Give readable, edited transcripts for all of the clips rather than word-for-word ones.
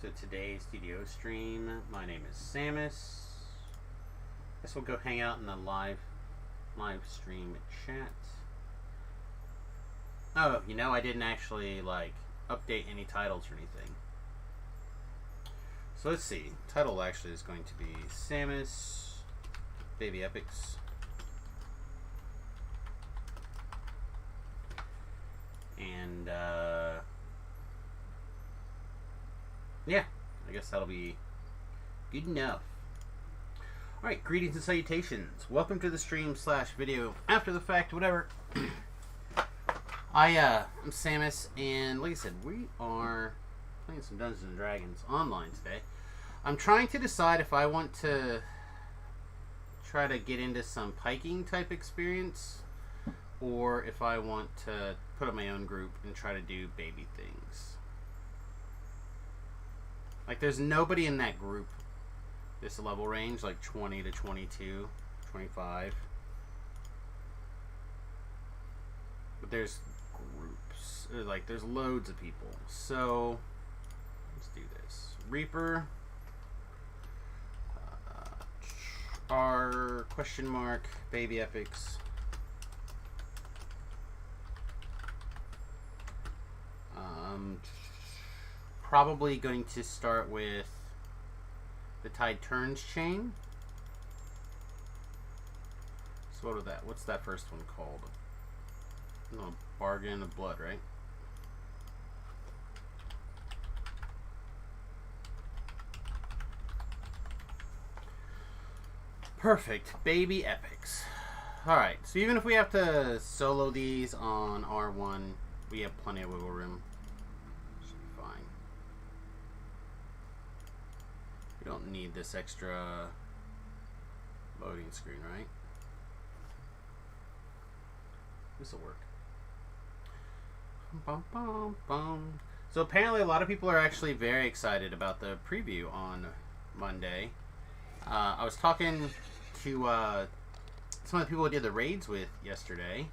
to today's TDO stream. My name is Samus. Guess we'll go hang out in the live stream chat. Oh, you know, I didn't actually update any titles or anything. So let's see. Title actually is going to be Samus Baby Epics. And yeah, I guess that'll be good enough. Alright, greetings and salutations. Welcome to the stream / video after the fact, whatever. I'm Samus, and like I said, we are playing some Dungeons and Dragons online today. I'm trying to decide if I want to try to get into some piking type experience, or if I want to put up my own group and try to do baby things. Like, there's nobody in that group, this level range, like 20 to 22, 25. But there's groups, like there's loads of people. So let's do this. Reaper, R question mark Baby Epics. Probably going to start with the Tide Turns chain. So what's that first one called? No, Bargain of Blood, right? Perfect. Baby Epics. Alright, so even if we have to solo these on R1, we have plenty of wiggle room. Should be fine. We don't need this extra loading screen, right? This will work. Bum, bum, bum. So apparently a lot of people are actually very excited about the preview on Monday. I was talking to some of the people I did the raids with yesterday,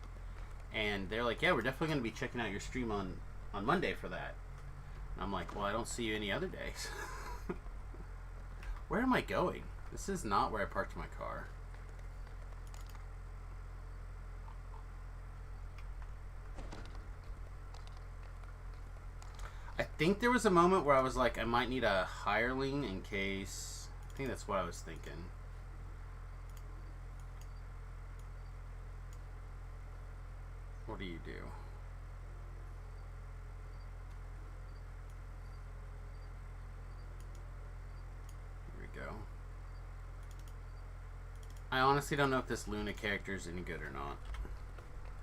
and they're like, yeah, we're definitely going to be checking out your stream on Monday for that. And I'm like, well, I don't see you any other days. Where am I going? This is not where I parked my car. I think there was a moment where I was like, I might need a hireling in case. I think that's what I was thinking. What do you do? Here we go. I honestly don't know if this Luna character is any good or not,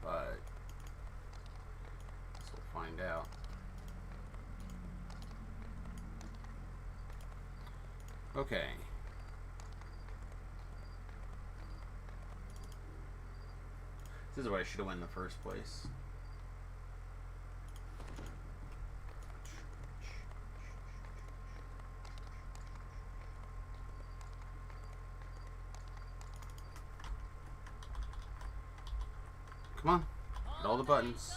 but I guess we'll find out. Okay. This is what I should have won in the first place. Come on. Hit all the buttons.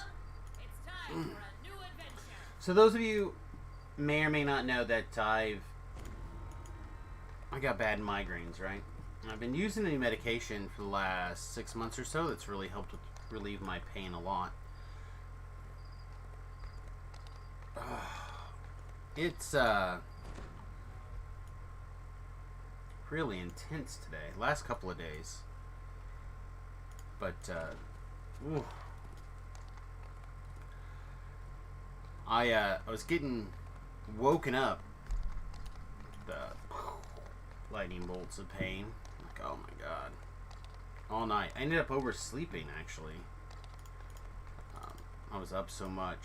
So those of you may or may not know that I got bad migraines, right? I've been using the medication for the last 6 months or so. That's really helped relieve my pain a lot. It's really intense today. Last couple of days. But I was getting woken up. The lightning bolts of pain. Like, oh my god. All night. I ended up oversleeping, actually. I was up so much.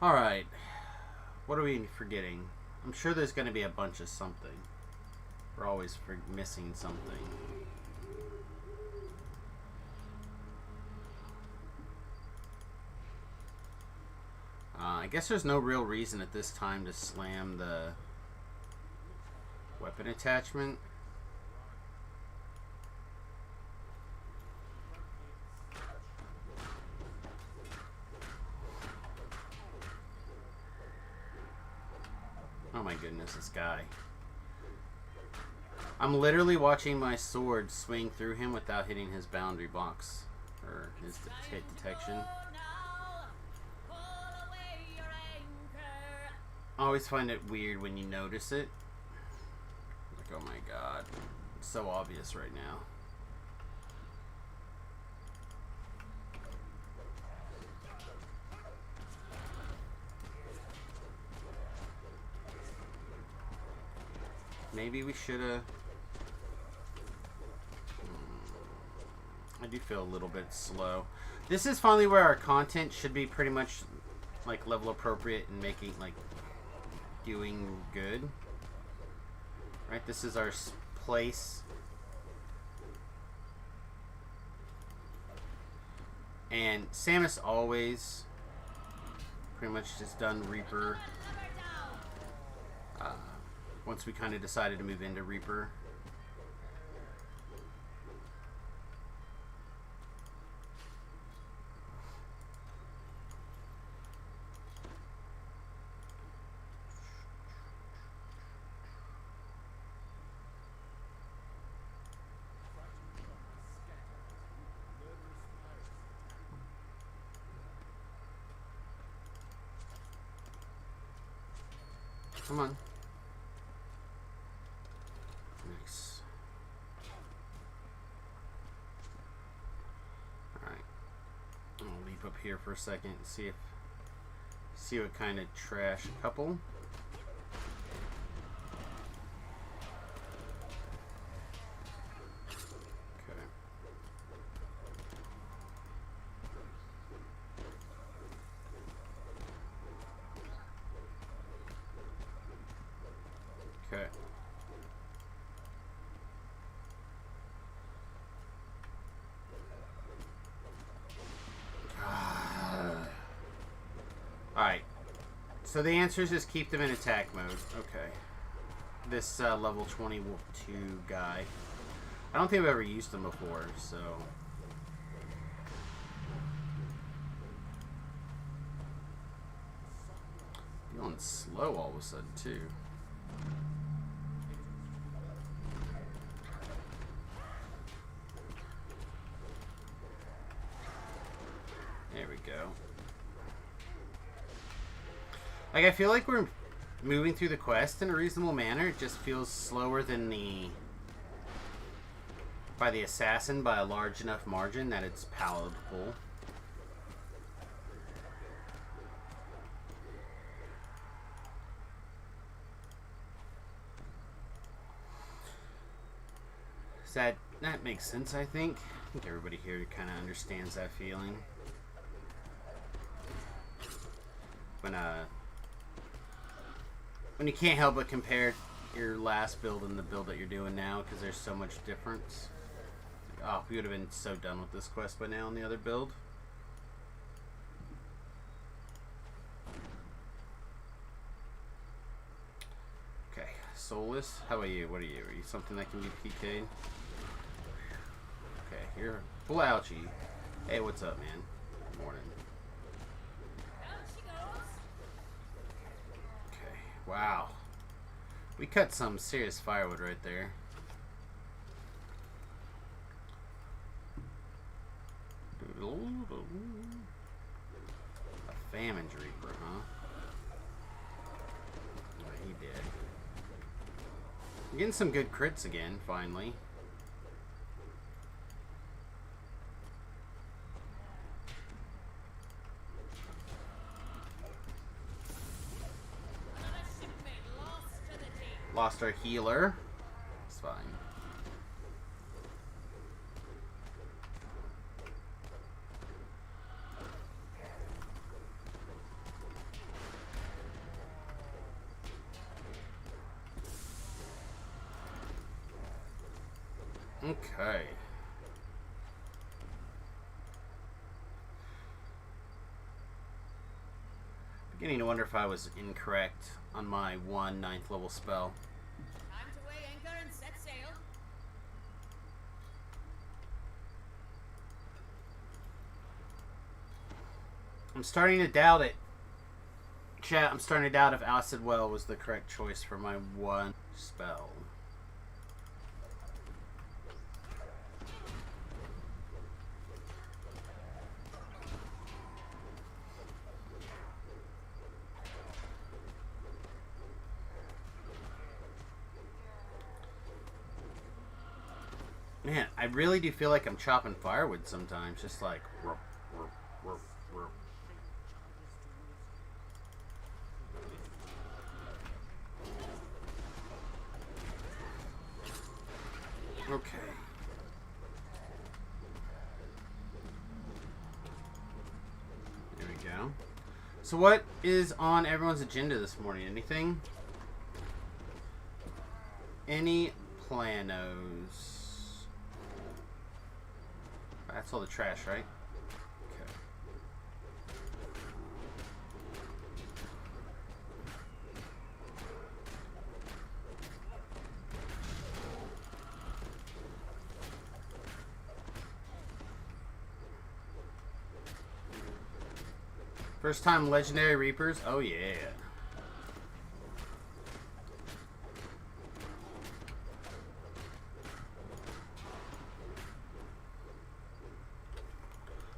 Alright. What are we forgetting? I'm sure there's going to be a bunch of something. We're always missing something. I guess there's no real reason at this time to slam the weapon attachment. Oh my goodness, this guy. I'm literally watching my sword swing through him without hitting his boundary box. Or his hit detection. I always find it weird when you notice it. Like, oh my god. It's so obvious right now. Maybe we should have... I do feel a little bit slow. This is finally where our content should be pretty much like level appropriate and making like doing good. Right, this is our place. And Samus always pretty much just done Reaper. Once we kind of decided to move into Reaper. Come on. Nice. Alright. I'll leap up here for a second and see what kind of trash a couple. Okay. Alright. So the answer is just keep them in attack mode. Okay. This level 22 guy. I don't think I've ever used him before, so... Feeling slow all of a sudden, too. There we go. Like, I feel like we're moving through the quest in a reasonable manner. It just feels slower than by the assassin by a large enough margin that it's palatable. That makes sense, I think. I think everybody here kind of understands that feeling. When you can't help but compare your last build and the build that you're doing now because there's so much difference. Oh, we would have been so done with this quest by now on the other build. Okay, Soulless, how about you? What are you? Are you something that can be PK'd? Okay, you're full ouchie. Hey, what's up, man? Good morning. Okay, wow. We cut some serious firewood right there. A famine reaper, huh? Oh, he did. We're getting some good crits again, finally. Lost our healer. It's fine. Okay. Beginning to wonder if I was incorrect on my 1 9th level spell. Time to weigh anchor and set sail. I'm starting to doubt it. chat, I'm starting to doubt if Acid Well was the correct choice for my one spell. Man, I really do feel like I'm chopping firewood sometimes, just like... Rup, rup, rup, rup. Okay. There we go. So what is on everyone's agenda this morning? Anything? Any planos? That's all the trash, right? Okay. First time Legendary Reapers? Oh yeah.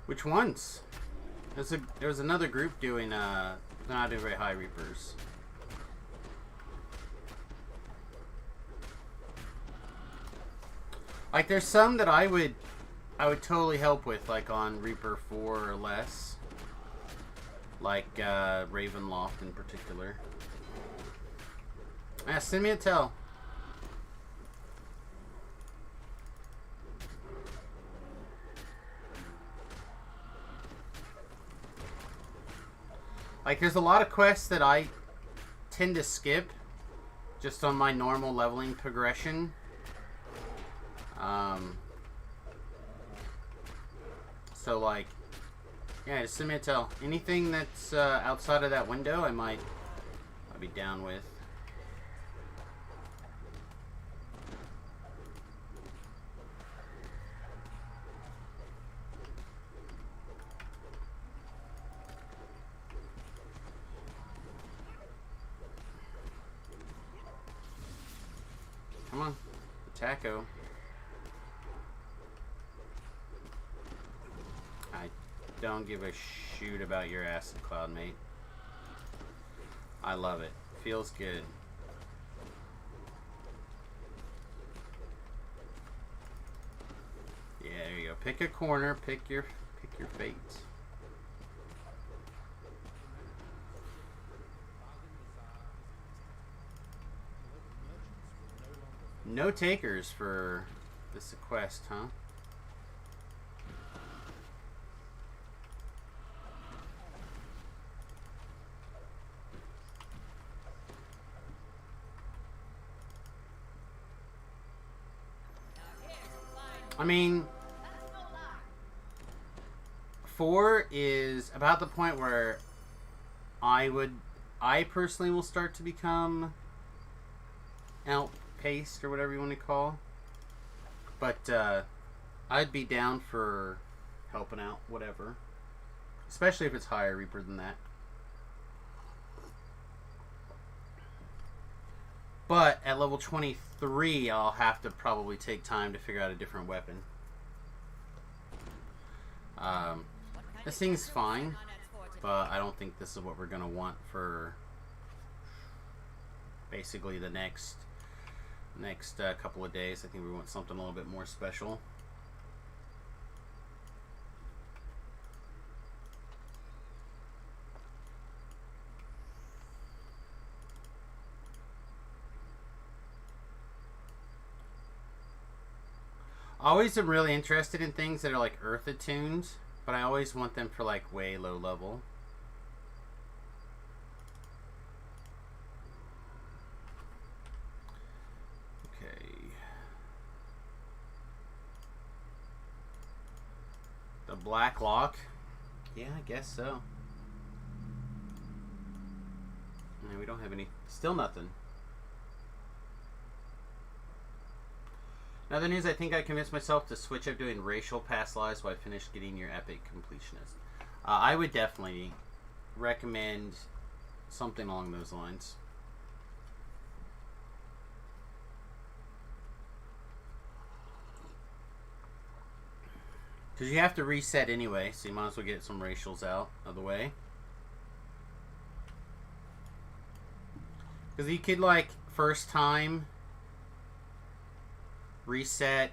Which ones? There was another group doing not doing very high Reapers. Like there's some that I would totally help with, like on Reaper 4 or less. Like Ravenloft in particular. Yeah, send me a tell. Like, there's a lot of quests that I tend to skip just on my normal leveling progression. So, like, yeah, just send me a tell. Anything that's outside of that window, I'll be down with. Come on, Taco. I don't give a shoot about your acid cloud, mate. I love it. Feels good. Yeah, there you go. Pick a corner. Pick your fate. No takers for this quest, huh? I mean, 4 is about the point where I personally will start to become outpaced or whatever you want to call. But I'd be down for helping out, whatever. Especially if it's higher Reaper than that. But at level 23, I'll have to probably take time to figure out a different weapon. This thing's fine, but I don't think this is what we're going to want for basically the next couple of days. I think we want something a little bit more special. I always am really interested in things that are like earth attuned, but I always want them for like way low level. Okay. The black lock? Yeah, I guess so. No, we don't have any. Still nothing. Another news, I think I convinced myself to switch up doing racial past lives while I finished getting your epic completionist. I would definitely recommend Something along those lines. Because you have to reset anyway, so you might as well get some racials out of the way. Because you could, like, first time reset.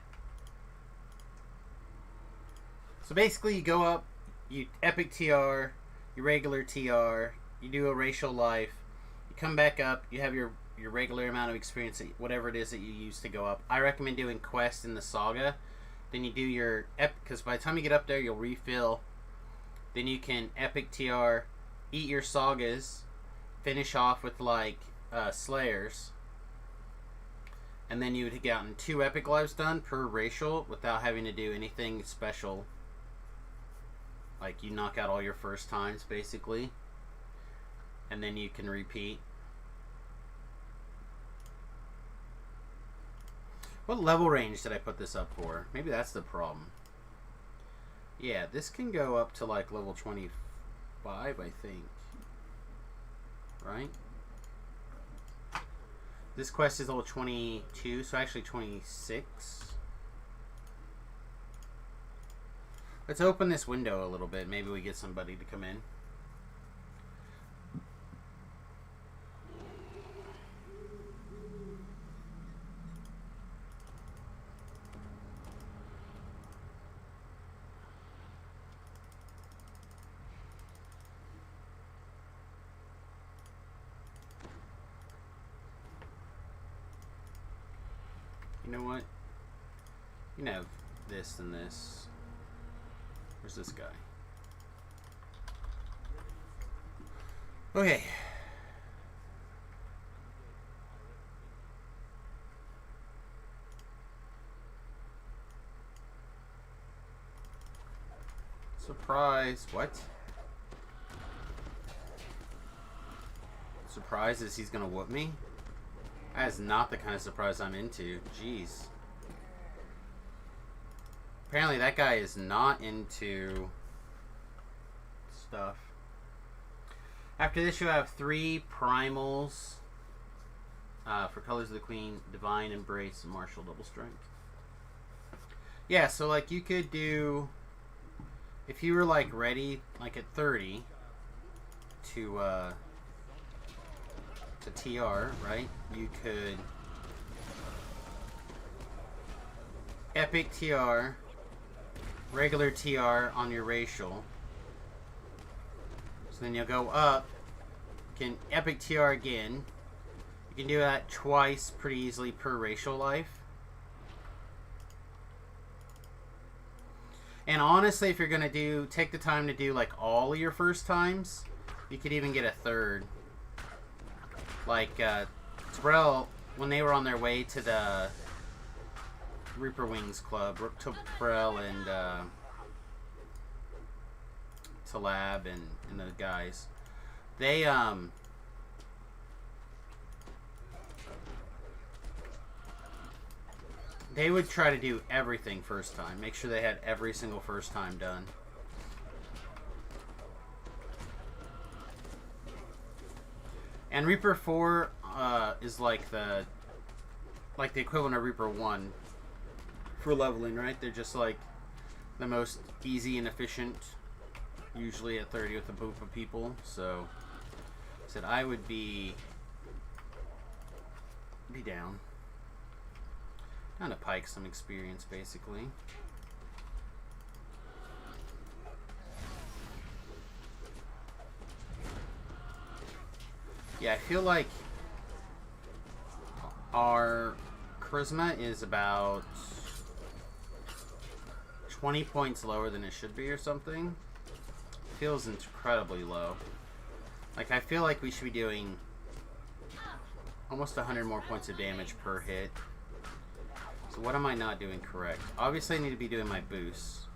So basically you go up, you epic TR, your regular TR, you do a racial life, you come back up, you have your regular amount of experience, whatever it is that you use to go up. I recommend doing quest in the saga. Then you do your because by the time you get up there, you'll refill. Then you can epic TR, eat your sagas, finish off with like slayers, and then you would get gotten 2 epic lives done per racial without having to do anything special. Like you knock out all your first times basically, and then you can repeat. What level range did I put this up for? Maybe that's the problem. Yeah, this can go up to like level 25, I think. Right? This quest is level 22, so actually 26. Let's open this window a little bit. Maybe we get somebody to come in. You know what? You can have this and this. Where's this guy? Okay. Surprise. What? Surprise is he's gonna whoop me? That is not the kind of surprise I'm into. Jeez. Apparently that guy is not into stuff. After this you have 3 primals for Colors of the Queen, Divine Embrace, and Martial Double Strength. Yeah, so like you could do, if you were like ready like at 30 to TR, right? You could epic TR, regular TR on your racial. So then you'll go up, you can epic TR again. You can do that twice pretty easily per racial life. And honestly, if you're gonna take the time to do like all of your first times, you could even get a third. Like, Terrell, when they were on their way to the Reaper Wings Club, to Terrell and to Lab and the guys, they would try to do everything first time. Make sure they had every single first time done. And Reaper 4 is like the equivalent of Reaper 1 for leveling, right? They're just like the most easy and efficient, usually at 30 with a group of people. So I said I would be down to pike some experience basically. Yeah, I feel like our charisma is about 20 points lower than it should be or something. It feels incredibly low. Like, I feel like we should be doing almost 100 more points of damage per hit. So what am I not doing correct? Obviously I need to be doing my boosts.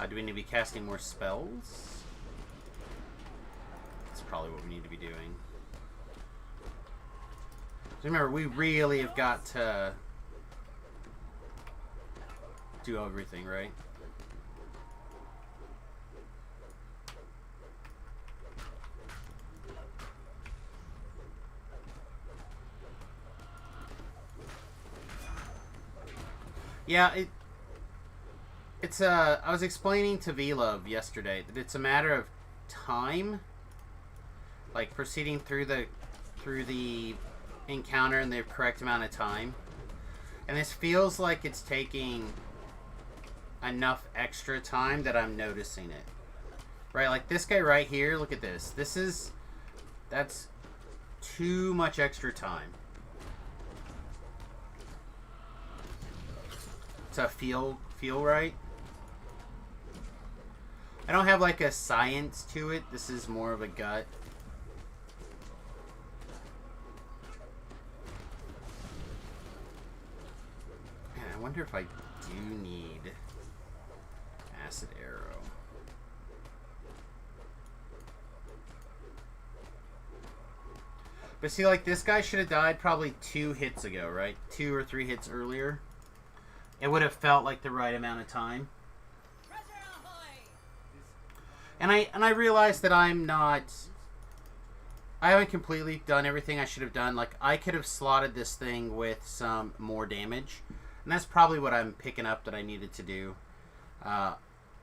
Do we need to be casting more spells? That's probably what we need to be doing. So remember, we really have got to do everything, right? Yeah, it's I was explaining to V-Love yesterday that it's a matter of time, like proceeding through the encounter in the correct amount of time. And this feels like it's taking enough extra time that I'm noticing it. Right, like this guy right here, look at this. That's too much extra time to feel right. I don't have like a science to it. This is more of a gut. Man, I wonder if I do need acid arrow. But see, like, this guy should have died probably 2 hits ago, right? 2 or 3 hits earlier. It would have felt like the right amount of time. And I realized that I haven't completely done everything I should have done. Like, I could have slotted this thing with some more damage. And that's probably what I'm picking up that I needed to do.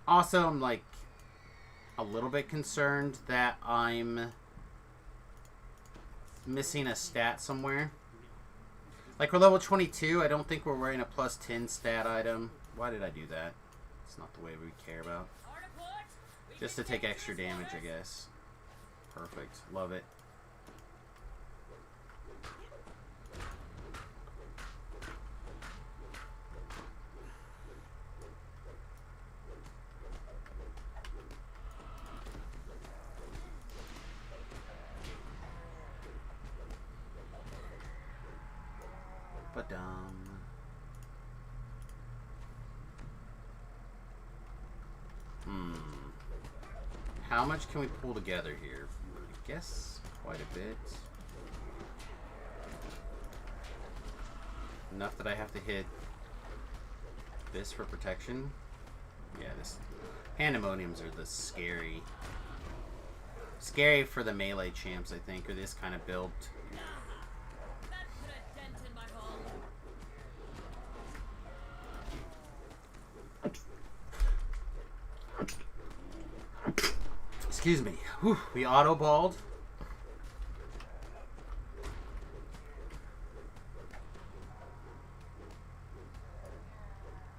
Also, I'm, like, a little bit concerned that I'm missing a stat somewhere. Like, we're level 22. I don't think we're wearing a plus 10 stat item. Why did I do that? It's not the way we care about. Just to take extra damage, I guess. Perfect. Love it. How much can we pull together here? I guess quite a bit. Enough that I have to hit this for protection. Yeah, this pandemoniums are the scary for the melee champs, I think, or this kind of build. Excuse me. Whew, we auto-balled.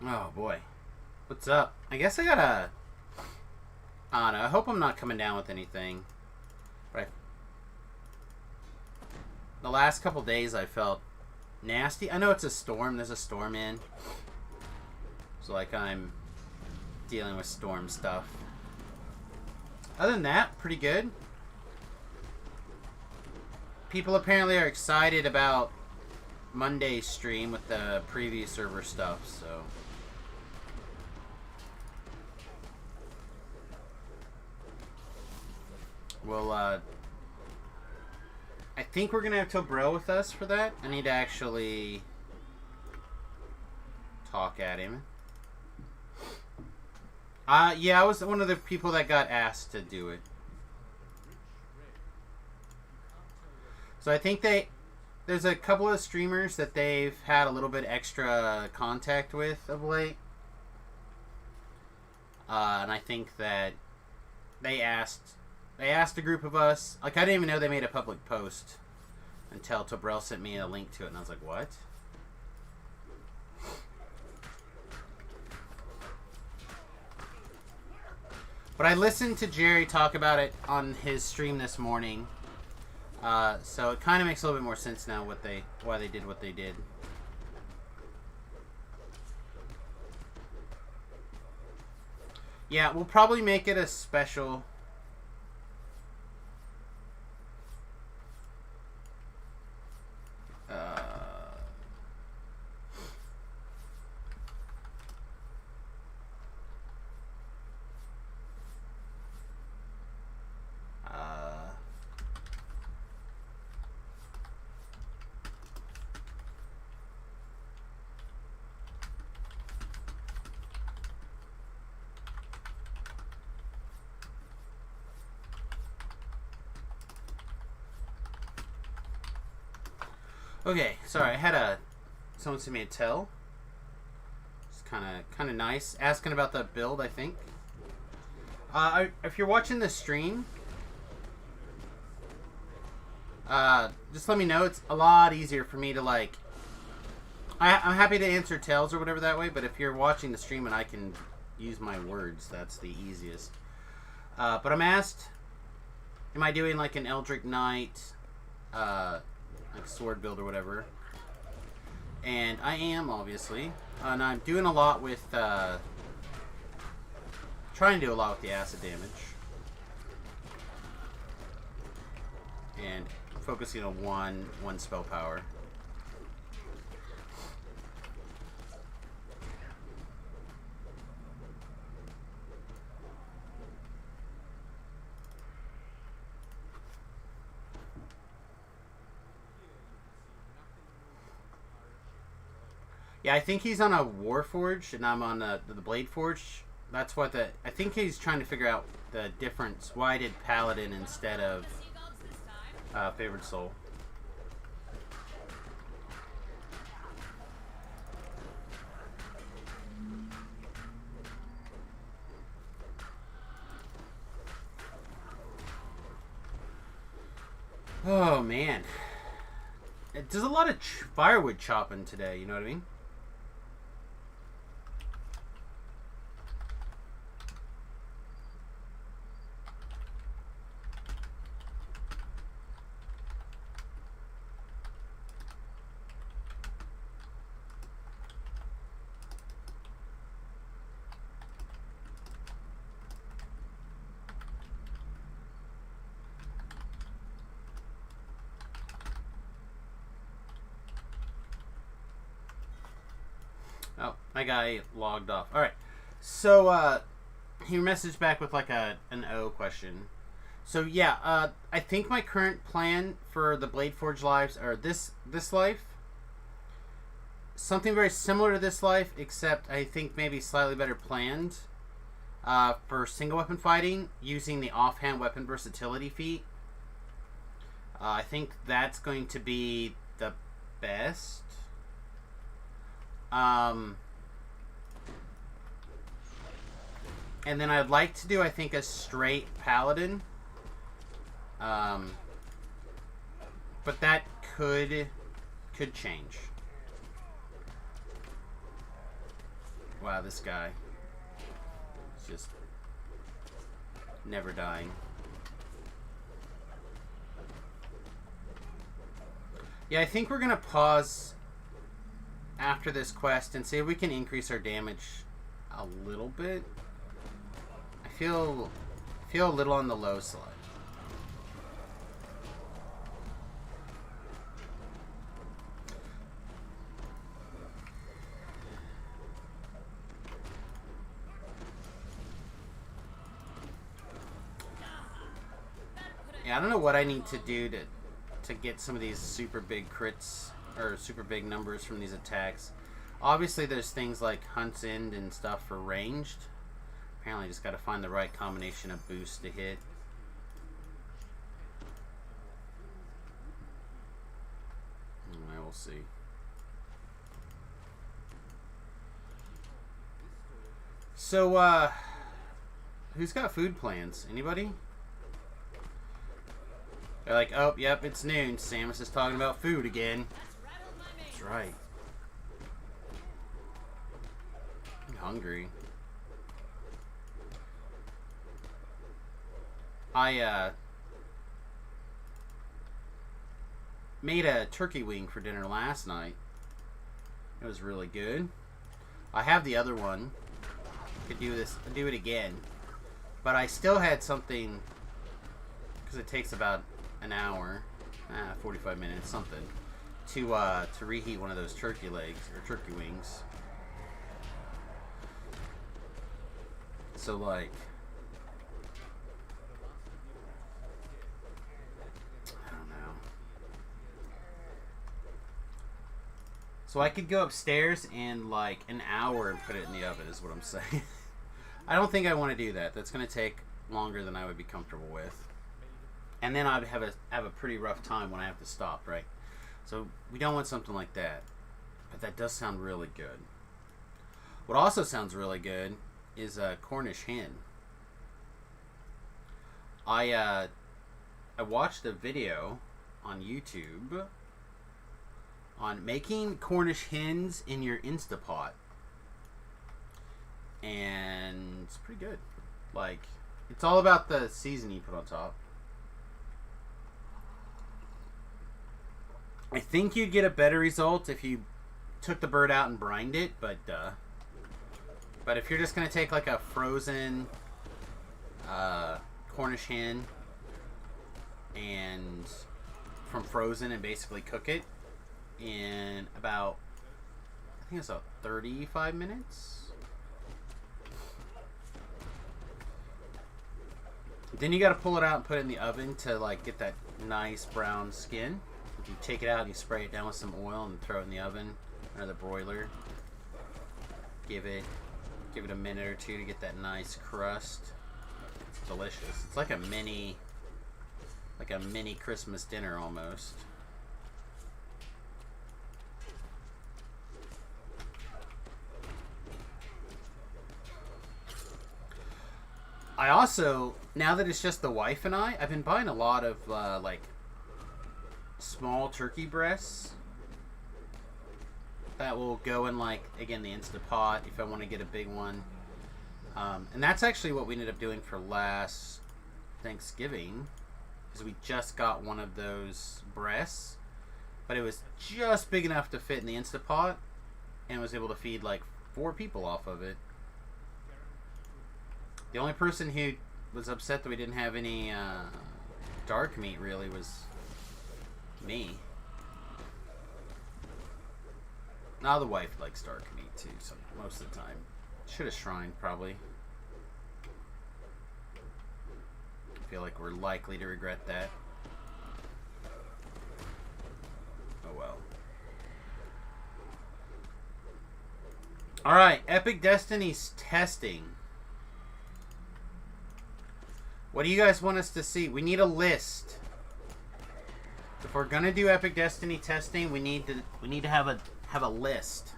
Oh, boy. What's up? I guess I gotta... I don't know. I hope I'm not coming down with anything. But the last couple days I felt nasty. I know it's a storm. There's a storm in. So, like, I'm dealing with storm stuff. Other than that, pretty good. People apparently are excited about Monday's stream with the preview server stuff, so... Well, I think we're going to have Tobro with us for that. I need to actually talk at him. Yeah, I was one of the people that got asked to do it. So I think there's a couple of streamers that they've had a little bit extra contact with of late. And I think that they asked a group of us. Like, I didn't even know they made a public post until Tobrel sent me a link to it, and I was like, what? But I listened to Jerry talk about it on his stream this morning, so it kind of makes a little bit more sense now why they did what they did. Yeah, we'll probably make it a special. Okay, sorry, I had someone sent me a tell. kind of nice. Asking about the build, I think. If you're watching the stream, just let me know. It's a lot easier for me to like. I'm happy to answer tells or whatever that way, but if you're watching the stream and I can use my words, that's the easiest. But I'm asked, am I doing like an Eldritch Knight, like sword build or whatever? And I am, obviously. And I'm doing a lot with, trying to do a lot with the acid damage. And focusing on one spell power. Yeah, I think he's on a Warforged, and I'm on the Bladeforged. That's what I think he's trying to figure out the difference. Why did Paladin instead of Favored Soul? Oh, man. It does a lot of firewood chopping today, you know what I mean? Oh, my guy logged off. All right. So, he messaged back with like an O question. So, yeah, I think my current plan for the Bladeforged lives are this life. Something very similar to this life, except I think maybe slightly better planned. For single weapon fighting, using the offhand weapon versatility feat. I think that's going to be the best. And then I'd like to do, I think, a straight Paladin. But that could change. Wow, this guy is just never dying. Yeah, I think we're gonna pause after this quest and see if we can increase our damage a little bit. I feel a little on the low side. Yeah, I don't know what I need to do to get some of these super big crits or super big numbers from these attacks. Obviously, there's things like Hunt's End and stuff for ranged. Apparently, just got to find the right combination of boosts to hit. I will see. So, who's got food plans? Anybody? They're like, oh, yep, it's noon. Samus is talking about food again. That's right. I'm hungry. I made a turkey wing for dinner last night. It was really good. I have the other one. Could do it again. But I still had something, because it takes about an hour, 45 minutes, something, to reheat one of those turkey legs or turkey wings. So like, I don't know. So I could go upstairs in like an hour and put it in the oven, is what I'm saying. I don't think I want to do that. That's going to take longer than I would be comfortable with. And then I'd have a pretty rough time when I have to stop, right? So we don't want something like that. But that does sound really good. What also sounds really good is a Cornish hen. I watched a video on YouTube on making Cornish hens in your Instapot, and it's pretty good. Like, it's all about the seasoning you put on top. I think you'd get a better result if you took the bird out and brined it, but if you're just gonna take like a frozen Cornish hen and from frozen and basically cook it in about, I think it's about 35 minutes. Then you got to pull it out and put it in the oven to like get that nice brown skin. You take it out and you spray it down with some oil and throw it in the oven or the broiler. Give it a minute or two to get that nice crust. It's delicious. It's like a mini Christmas dinner almost. I also, now that it's just the wife and I've been buying a lot of like small turkey breasts that will go in, like, again, the Instapot if I want to get a big one. And that's actually what we ended up doing for last Thanksgiving, is we just got one of those breasts, but it was just big enough to fit in the Instapot and was able to feed like 4 people off of it. The only person who was upset that we didn't have any dark meat really was me. Now the wife likes dark meat too, so most of the time. Should have shrined probably. I feel like we're likely to regret that. Oh well. Alright, Epic Destiny's testing. What do you guys want us to see? We need a list. If we're gonna do Epic Destiny testing, we need to have a list.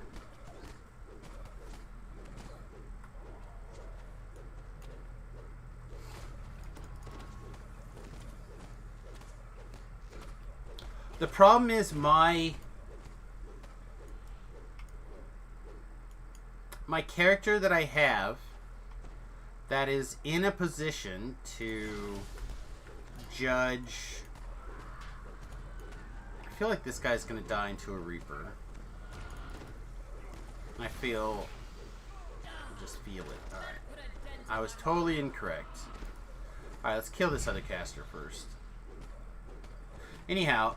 The problem is my character that I have that is in a position to judge. I feel like this guy's gonna die into a Reaper. I just feel it. Alright. I was totally incorrect. Alright, let's kill this other caster first. Anyhow,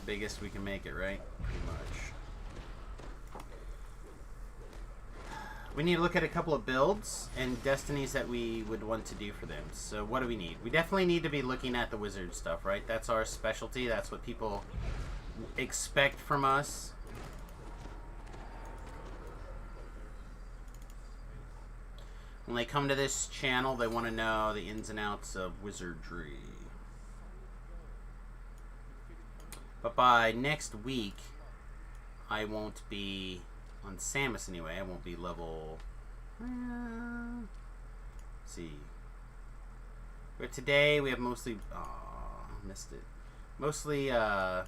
biggest we can make it, right? Pretty much. We need to look at a couple of builds and destinies that we would want to do for them. So what do we need? We definitely need to be looking at the wizard stuff, right? That's our specialty. That's what people expect from us. When they come to this channel, they want to know the ins and outs of wizardry. But by next week, I won't be on Samus anyway. I won't be level. Let's see. But today we have mostly. Oh, missed it. Mostly. So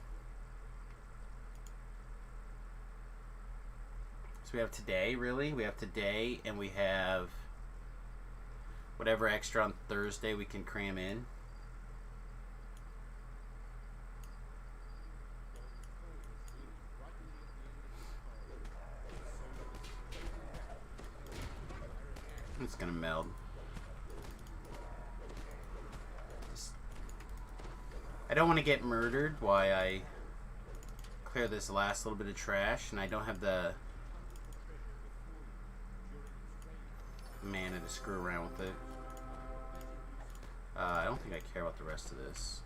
we have today, really. We have today, and we have whatever extra on Thursday we can cram in. It's gonna meld. I don't want to get murdered while I clear this last little bit of trash, and I don't have the mana to screw around with it. I don't think I care about the rest of this.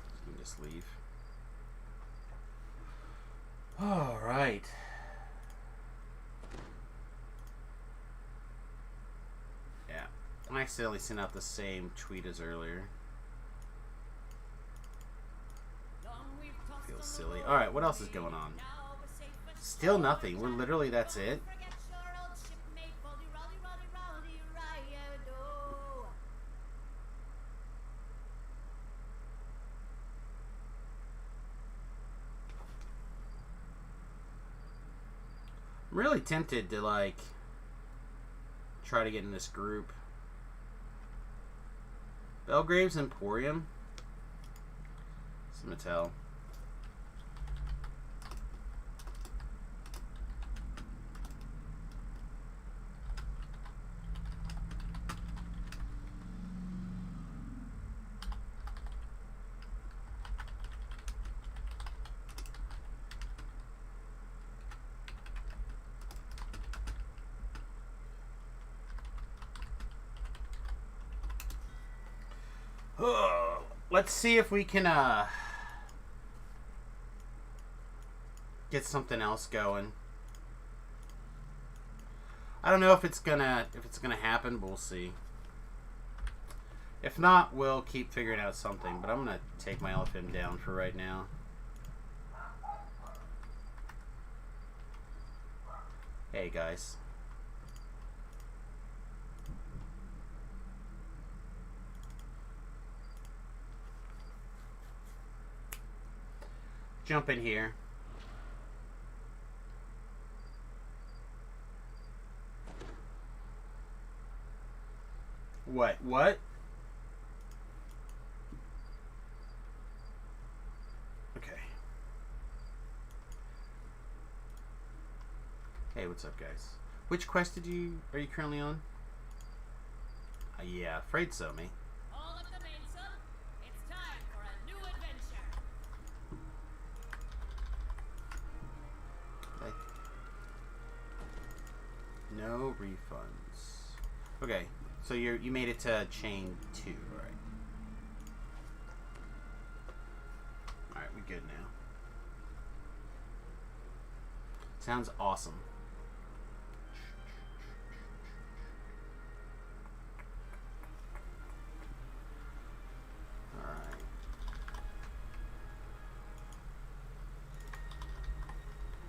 So we can just leave. Alright. accidentally sent out the same tweet as earlier. Feels silly. Alright, what else is going on? Still nothing. We're literally, that's it. I'm really tempted to, like, try to get in this group. Belgrave's Emporium. Mattel. Let's see if we can get something else going. I don't know if it's gonna happen, but we'll see. If not, we'll keep figuring out something. But I'm gonna take my LFM down for right now. Hey guys. Jump in here. What? Okay. Hey, what's up, guys? Which quest are you currently on? Yeah, afraid so, me. All of the main sub, it's time for a new adventure. Okay. No refunds. Okay, so you made it to chain 2, right? Alright, we good now. Sounds awesome.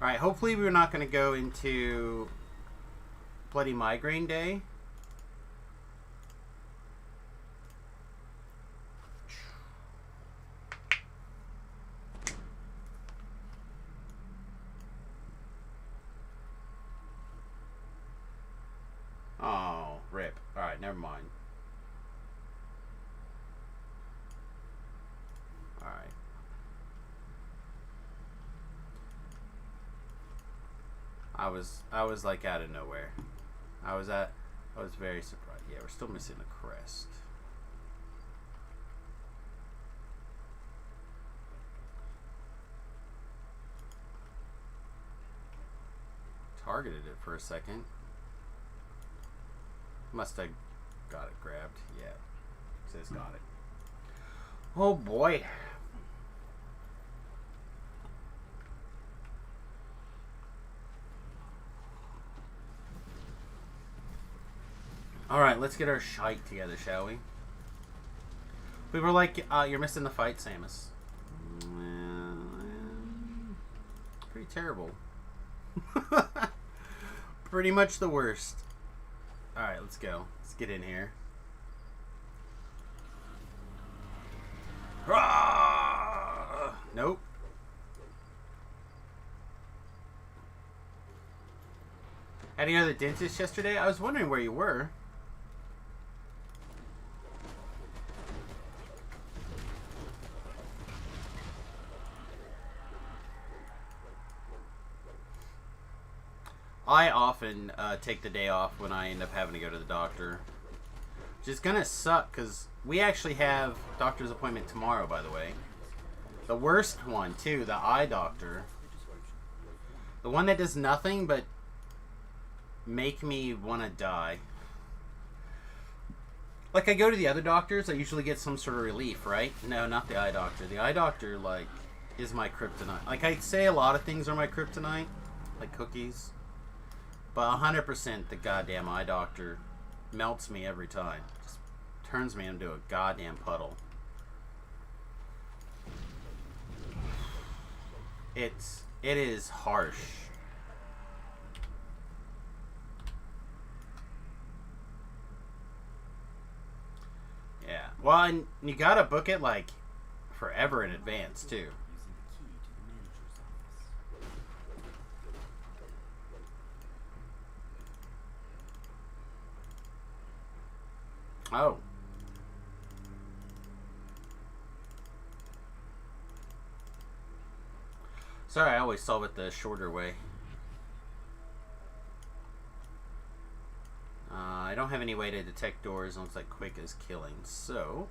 Alright, hopefully we're not going to go into Bloody Migraine Day. Oh, rip. Alright, never mind. Alright. I was like out of nowhere. I was very surprised. Yeah, we're still missing the crest. Targeted it for a second. Must have got it grabbed. Yeah. Says got it. Oh boy. Alright, let's get our shite together, shall we? We were like, you're missing the fight, Samus. Pretty terrible. Pretty much the worst. Alright, let's go. Let's get in here. Nope. Had to go to the dentist yesterday? I was wondering where you were. I often take the day off when I end up having to go to the doctor. Which is gonna suck, because we actually have doctor's appointment tomorrow, by the way. The worst one, too, the eye doctor. The one that does nothing but make me want to die. Like, I go to the other doctors, I usually get some sort of relief, right? No, not the eye doctor. The eye doctor, like, is my kryptonite. Like, I say a lot of things are my kryptonite, like cookies. But 100% the goddamn eye doctor melts me every time. Just turns me into a goddamn puddle. It is harsh. Yeah. Well, and you gotta book it like forever in advance too. Oh. Sorry, I always solve it the shorter way. I don't have any way to detect doors. It looks like quick is killing. So,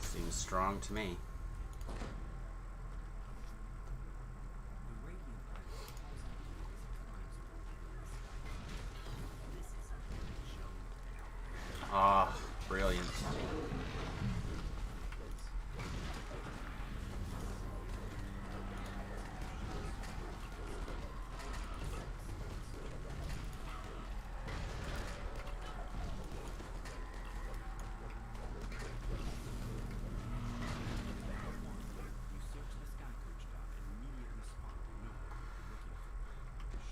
seems strong to me. Ah, brilliant.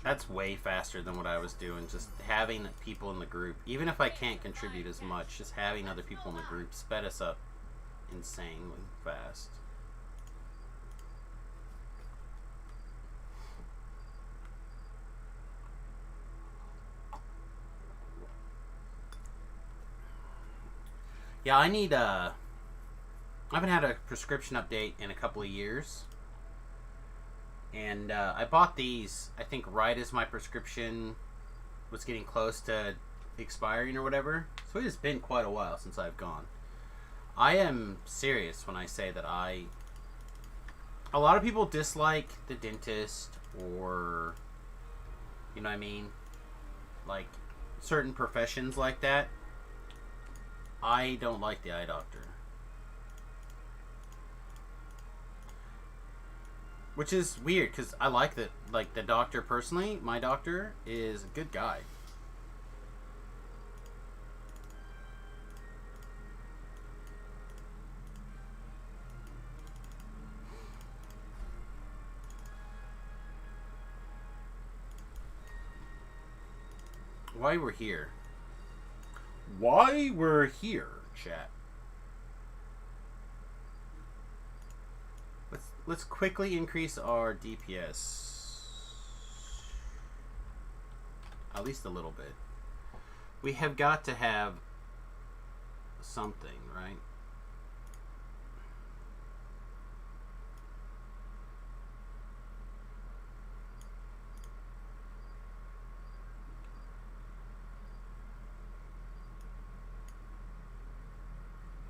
That's way faster than what I was doing. Just having people in the group, even if I can't contribute as much, just having other people in the group sped us up insanely fast. Yeah, I need I haven't had a prescription update in a couple of years. And I bought these, I think, right as my prescription was getting close to expiring or whatever. So it has been quite a while since I've gone. I am serious when I say that a lot of people dislike the dentist or, you know what I mean? Like, certain professions like that. I don't like the eye doctor. Which is weird, because I like that, like, the doctor personally, my doctor, is a good guy. Why we're here? Why we're here, chat. Let's quickly increase our DPS. At least a little bit. We have got to have something, right?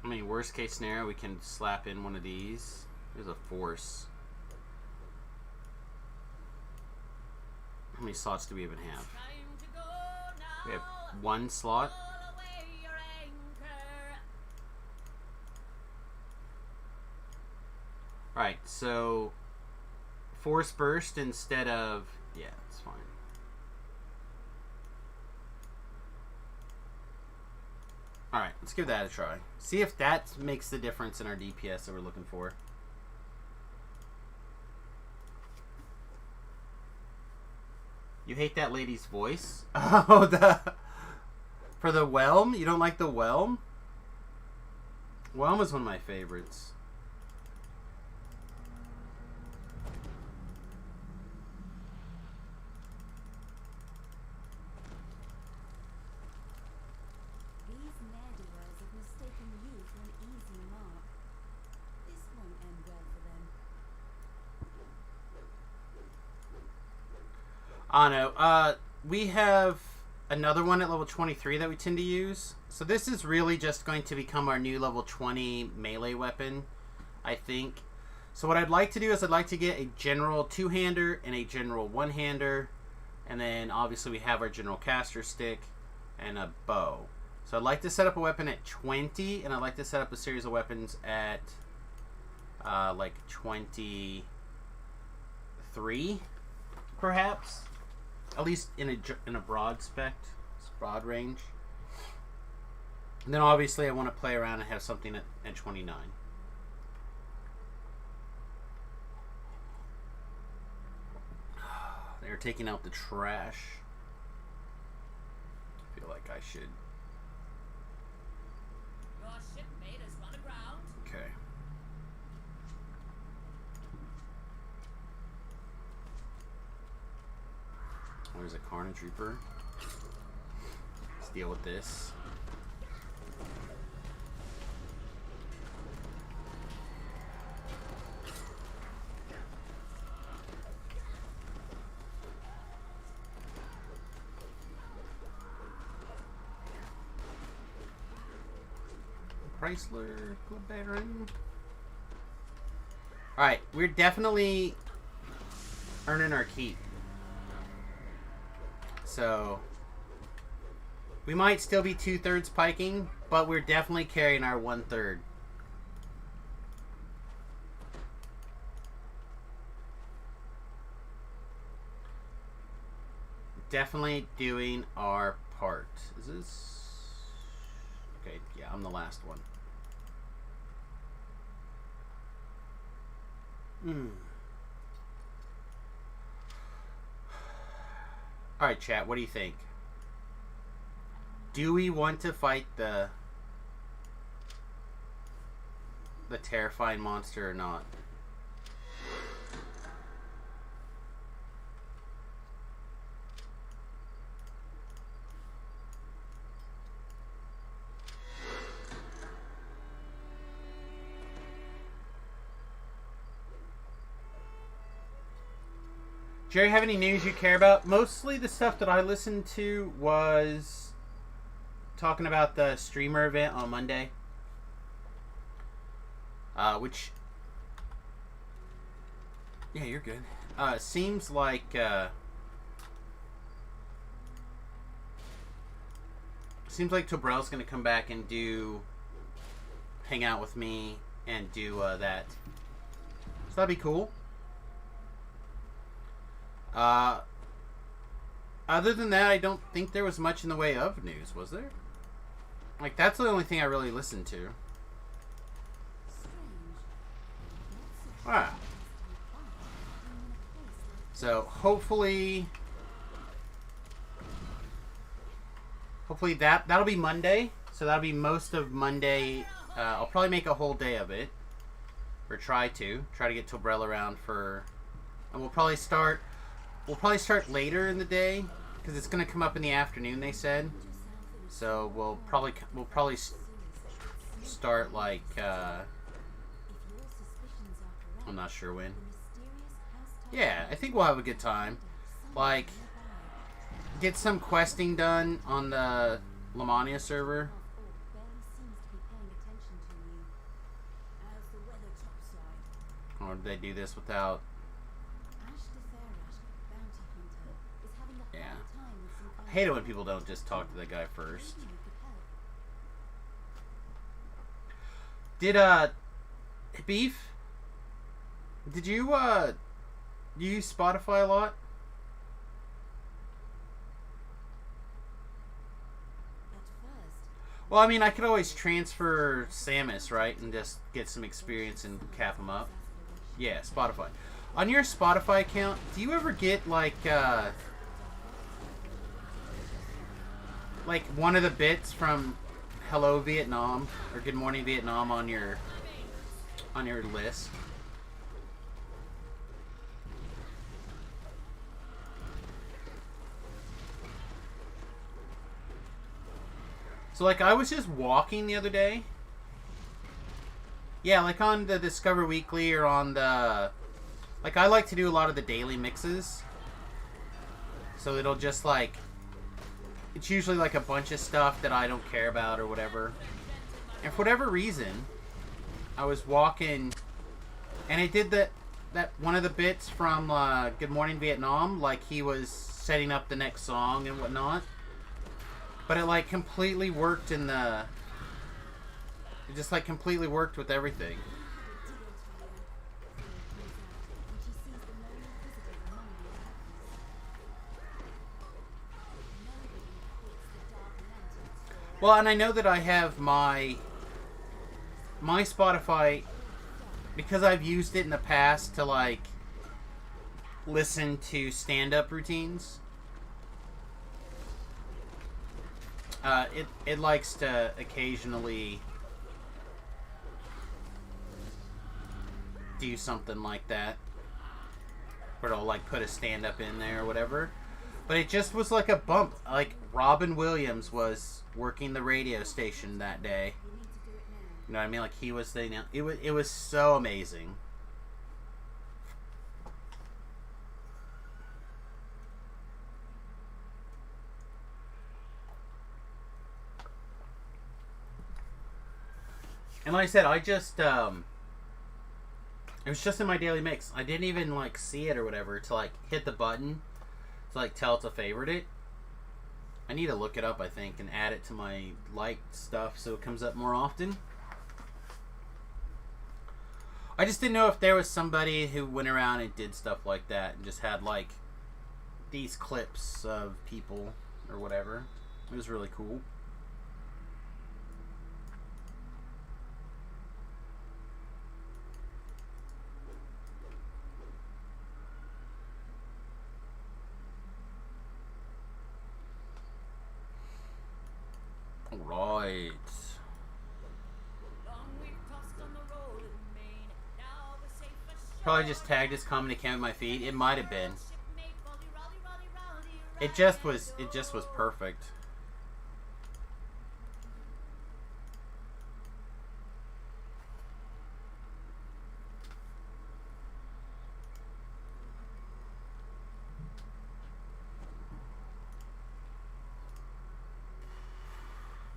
I mean, worst case scenario, we can slap in one of these. There's a force. How many slots do we even have? We have one slot. Alright, so force burst instead of... Yeah, it's fine. Alright, let's give that a try. See if that makes the difference in our DPS that we're looking for. You hate that lady's voice? Oh, for the Whelm? You don't like the Whelm? Whelm is one of my favorites. These ne'er-do-wells have mistaken you for an easy mark. This won't end well for them. I know. We have another one at level 23 that we tend to use. So this is really just going to become our new level 20 melee weapon, I think. So what I'd like to do is I'd like to get a general two-hander and a general one-hander. And then obviously we have our general caster stick and a bow. So I'd like to set up a weapon at 20, and I'd like to set up a series of weapons at like 23, perhaps. at least in a broad broad range. And then obviously I want to play around and have something at 29. They're taking out the trash. I feel like I should. Your shipmate has run aground. Okay. There's a Carnage Reaper. Let's deal with this. Chrysler Club Baron. Alright, we're definitely earning our keep. So, we might still be 2/3 piking, but we're definitely carrying our 1/3. Definitely doing our part. Is this... Okay, yeah, I'm the last one. Alright, chat, what do you think? Do we want to fight the terrifying monster or not? Jerry, have any news you care about? Mostly the stuff that I listened to was talking about the streamer event on Monday. Which... Yeah, you're good. Seems like... Seems like Tobrell's going to come back and hang out with me and do that. So that'd be cool. Other than that, I don't think there was much in the way of news, was there? Like, that's the only thing I really listened to. Ah. So, hopefully that'll be Monday. So that'll be most of Monday. I'll probably make a whole day of it. Or try to get Tobrell around for... And we'll probably start later in the day because it's going to come up in the afternoon, they said. So we'll probably start like I'm not sure when. Yeah, I think we'll have a good time. Like, get some questing done on the Lamania server. Or did they do this without? Yeah. I hate it when people don't just talk to the guy first. Did Beef? Did you use Spotify a lot? Well, I mean, I could always transfer Samus, right, and just get some experience and cap him up. Yeah, Spotify. On your Spotify account, do you ever get like one of the bits from Hello Vietnam or Good Morning Vietnam on your list? So, like, I was just walking the other day. Yeah, like on the Discover Weekly or on the... Like, I like to do a lot of the daily mixes. So it'll just, like... It's usually, like, a bunch of stuff that I don't care about or whatever. And for whatever reason, I was walking... And it did that one of the bits from Good Morning Vietnam. Like, he was setting up the next song and whatnot. But it, like, completely worked in the... It just, like, completely worked with everything. Well, and I know that I have my Spotify, because I've used it in the past to like listen to stand-up routines. It likes to occasionally do something like that, where it'll like put a stand-up in there or whatever. But it just was like a bump. Like Robin Williams was working the radio station that day. You know what I mean? Like he was the. It was so amazing. And like I said, I just it was just in my daily mix. I didn't even like see it or whatever to like hit the button to like tell it to favorite it. I need to look it up, I think, and add it to my liked stuff so it comes up more often. I just didn't know if there was somebody who went around and did stuff like that and just had like these clips of people or whatever. It was really cool. Right. Probably just tagged his comment account with my feed. It might have been. It just was perfect.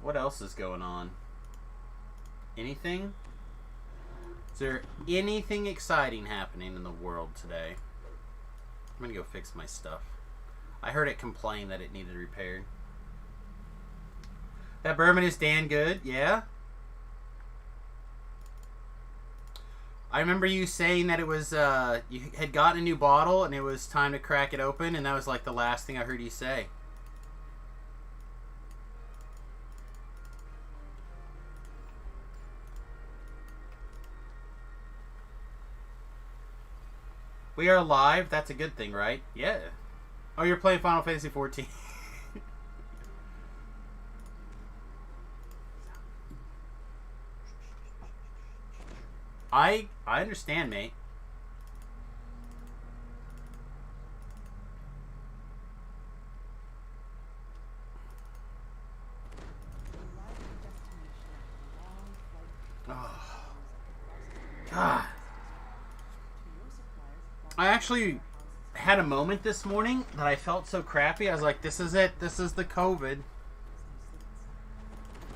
What else is going on? Anything? Is there anything exciting happening in the world today? I'm gonna go fix my stuff. I heard it complain that it needed repaired. That bourbon is damn good, yeah? I remember you saying that it was, you had gotten a new bottle and it was time to crack it open, and that was like the last thing I heard you say. We are live. That's a good thing, right? Yeah. Oh, you're playing Final Fantasy 14. I understand, mate. Oh. God. I actually had a moment this morning that I felt so crappy. I was like, this is it. This is the COVID.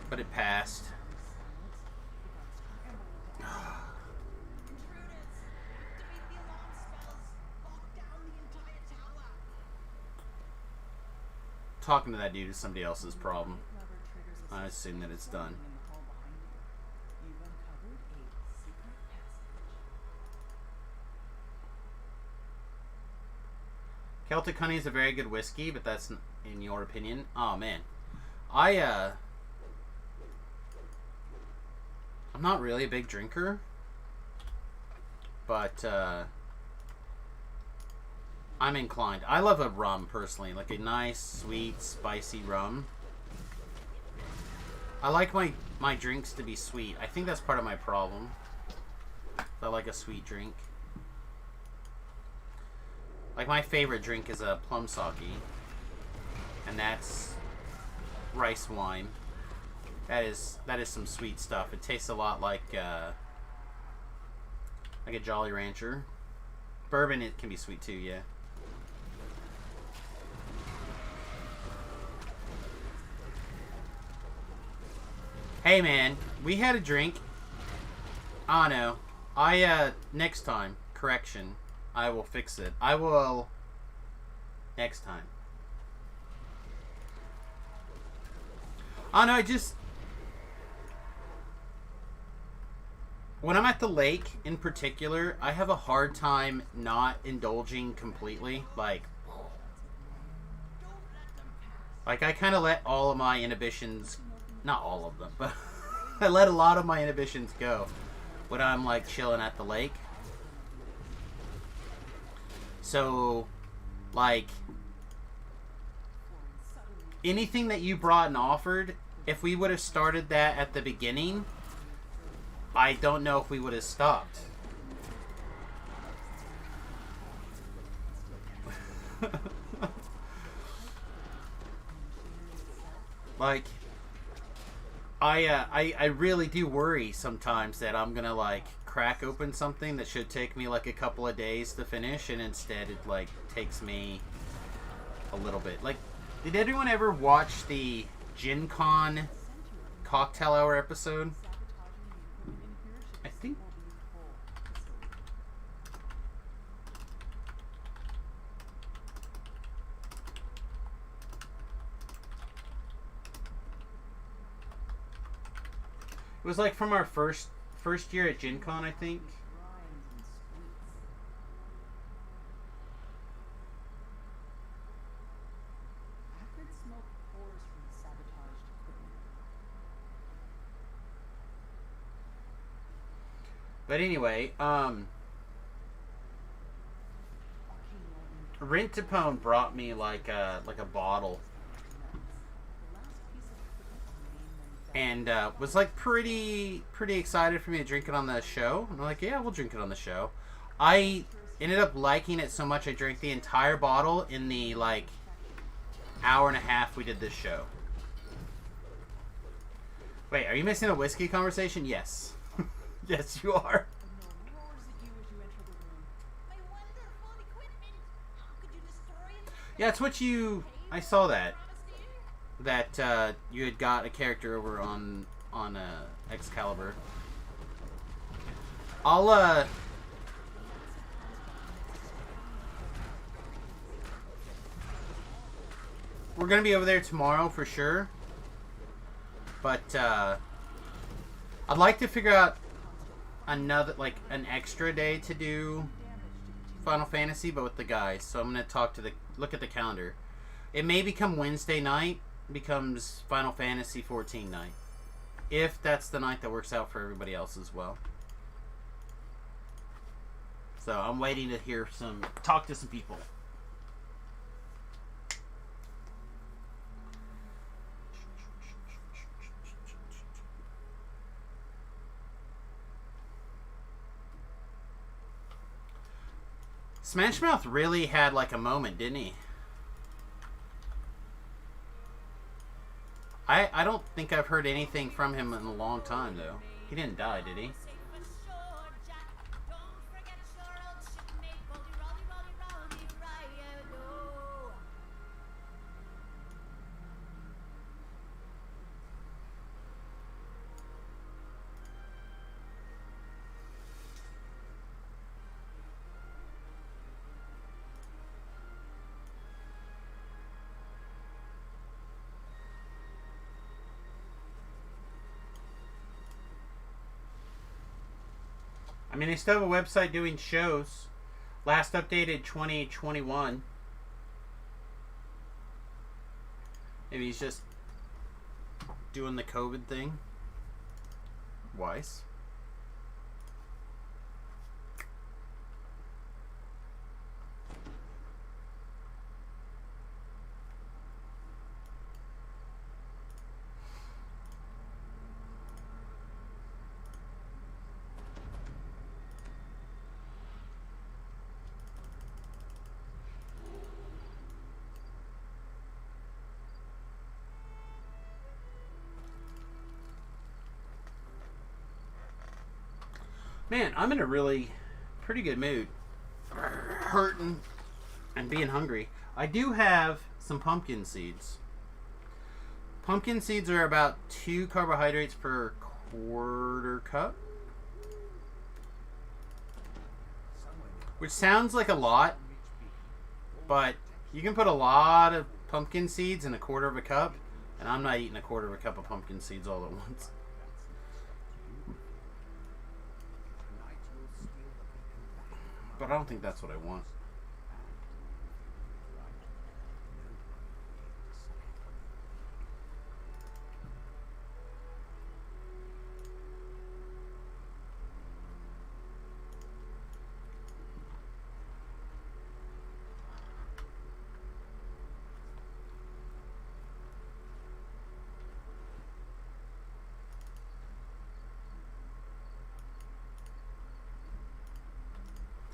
But it passed. Talking to that dude is somebody else's problem. I assume that it's done. Celtic Honey is a very good whiskey, but that's in your opinion. Oh man, I'm not really a big drinker, but I'm inclined. I love a rum personally, like a nice, sweet, spicy rum. I like my drinks to be sweet. I think that's part of my problem. I like a sweet drink. Like my favorite drink is a plum sake, and that's rice wine. That is some sweet stuff. It tastes a lot like a Jolly Rancher. Bourbon, it can be sweet too, yeah. Hey man, we had a drink. Oh no. Next time, correction. I will fix it. I will next time. Oh no, when I'm at the lake in particular, I have a hard time not indulging completely. Like I kind of let all of my inhibitions not all of them, but I let a lot of my inhibitions go when I'm like chilling at the lake. So, like, anything that you brought and offered, if we would have started that at the beginning, I don't know if we would have stopped. Like, I really do worry sometimes that I'm gonna like crack open something that should take me like a couple of days to finish, and instead it like takes me a little bit. Like, did anyone ever watch the Gen Con cocktail hour episode? I think. It was like from our first year at Gen Con, I think. But anyway, Rent-A-Pone brought me like a bottle, and was like pretty excited for me to drink it on the show. And I'm like, yeah, we'll drink it on the show. I ended up liking it so much I drank the entire bottle in the like hour and a half we did this show. Wait, are you missing a whiskey conversation? Yes. Yes, you are. Yeah, it's what you... I saw that. That you had got a character over on Excalibur. I'll we're gonna be over there tomorrow for sure. But I'd like to figure out another, like, an extra day to do Final Fantasy, but with the guys. So I'm gonna look at the calendar. It may become Wednesday night, becomes Final Fantasy 14 night, if that's the night that works out for everybody else as well. So I'm waiting to talk to some people. Smash Mouth really had like a moment, didn't he? I don't think I've heard anything from him in a long time, though. He didn't die, did he? I mean, they still have a website doing shows. Last updated 2021. Maybe he's just doing the COVID thing. Weiss. Man, I'm in a really pretty good mood. Hurting and being hungry. I do have some pumpkin seeds. Pumpkin seeds are about 2 carbohydrates per quarter cup. Which sounds like a lot, but you can put a lot of pumpkin seeds in a quarter of a cup, and I'm not eating a quarter of a cup of pumpkin seeds all at once. But I don't think that's what I want.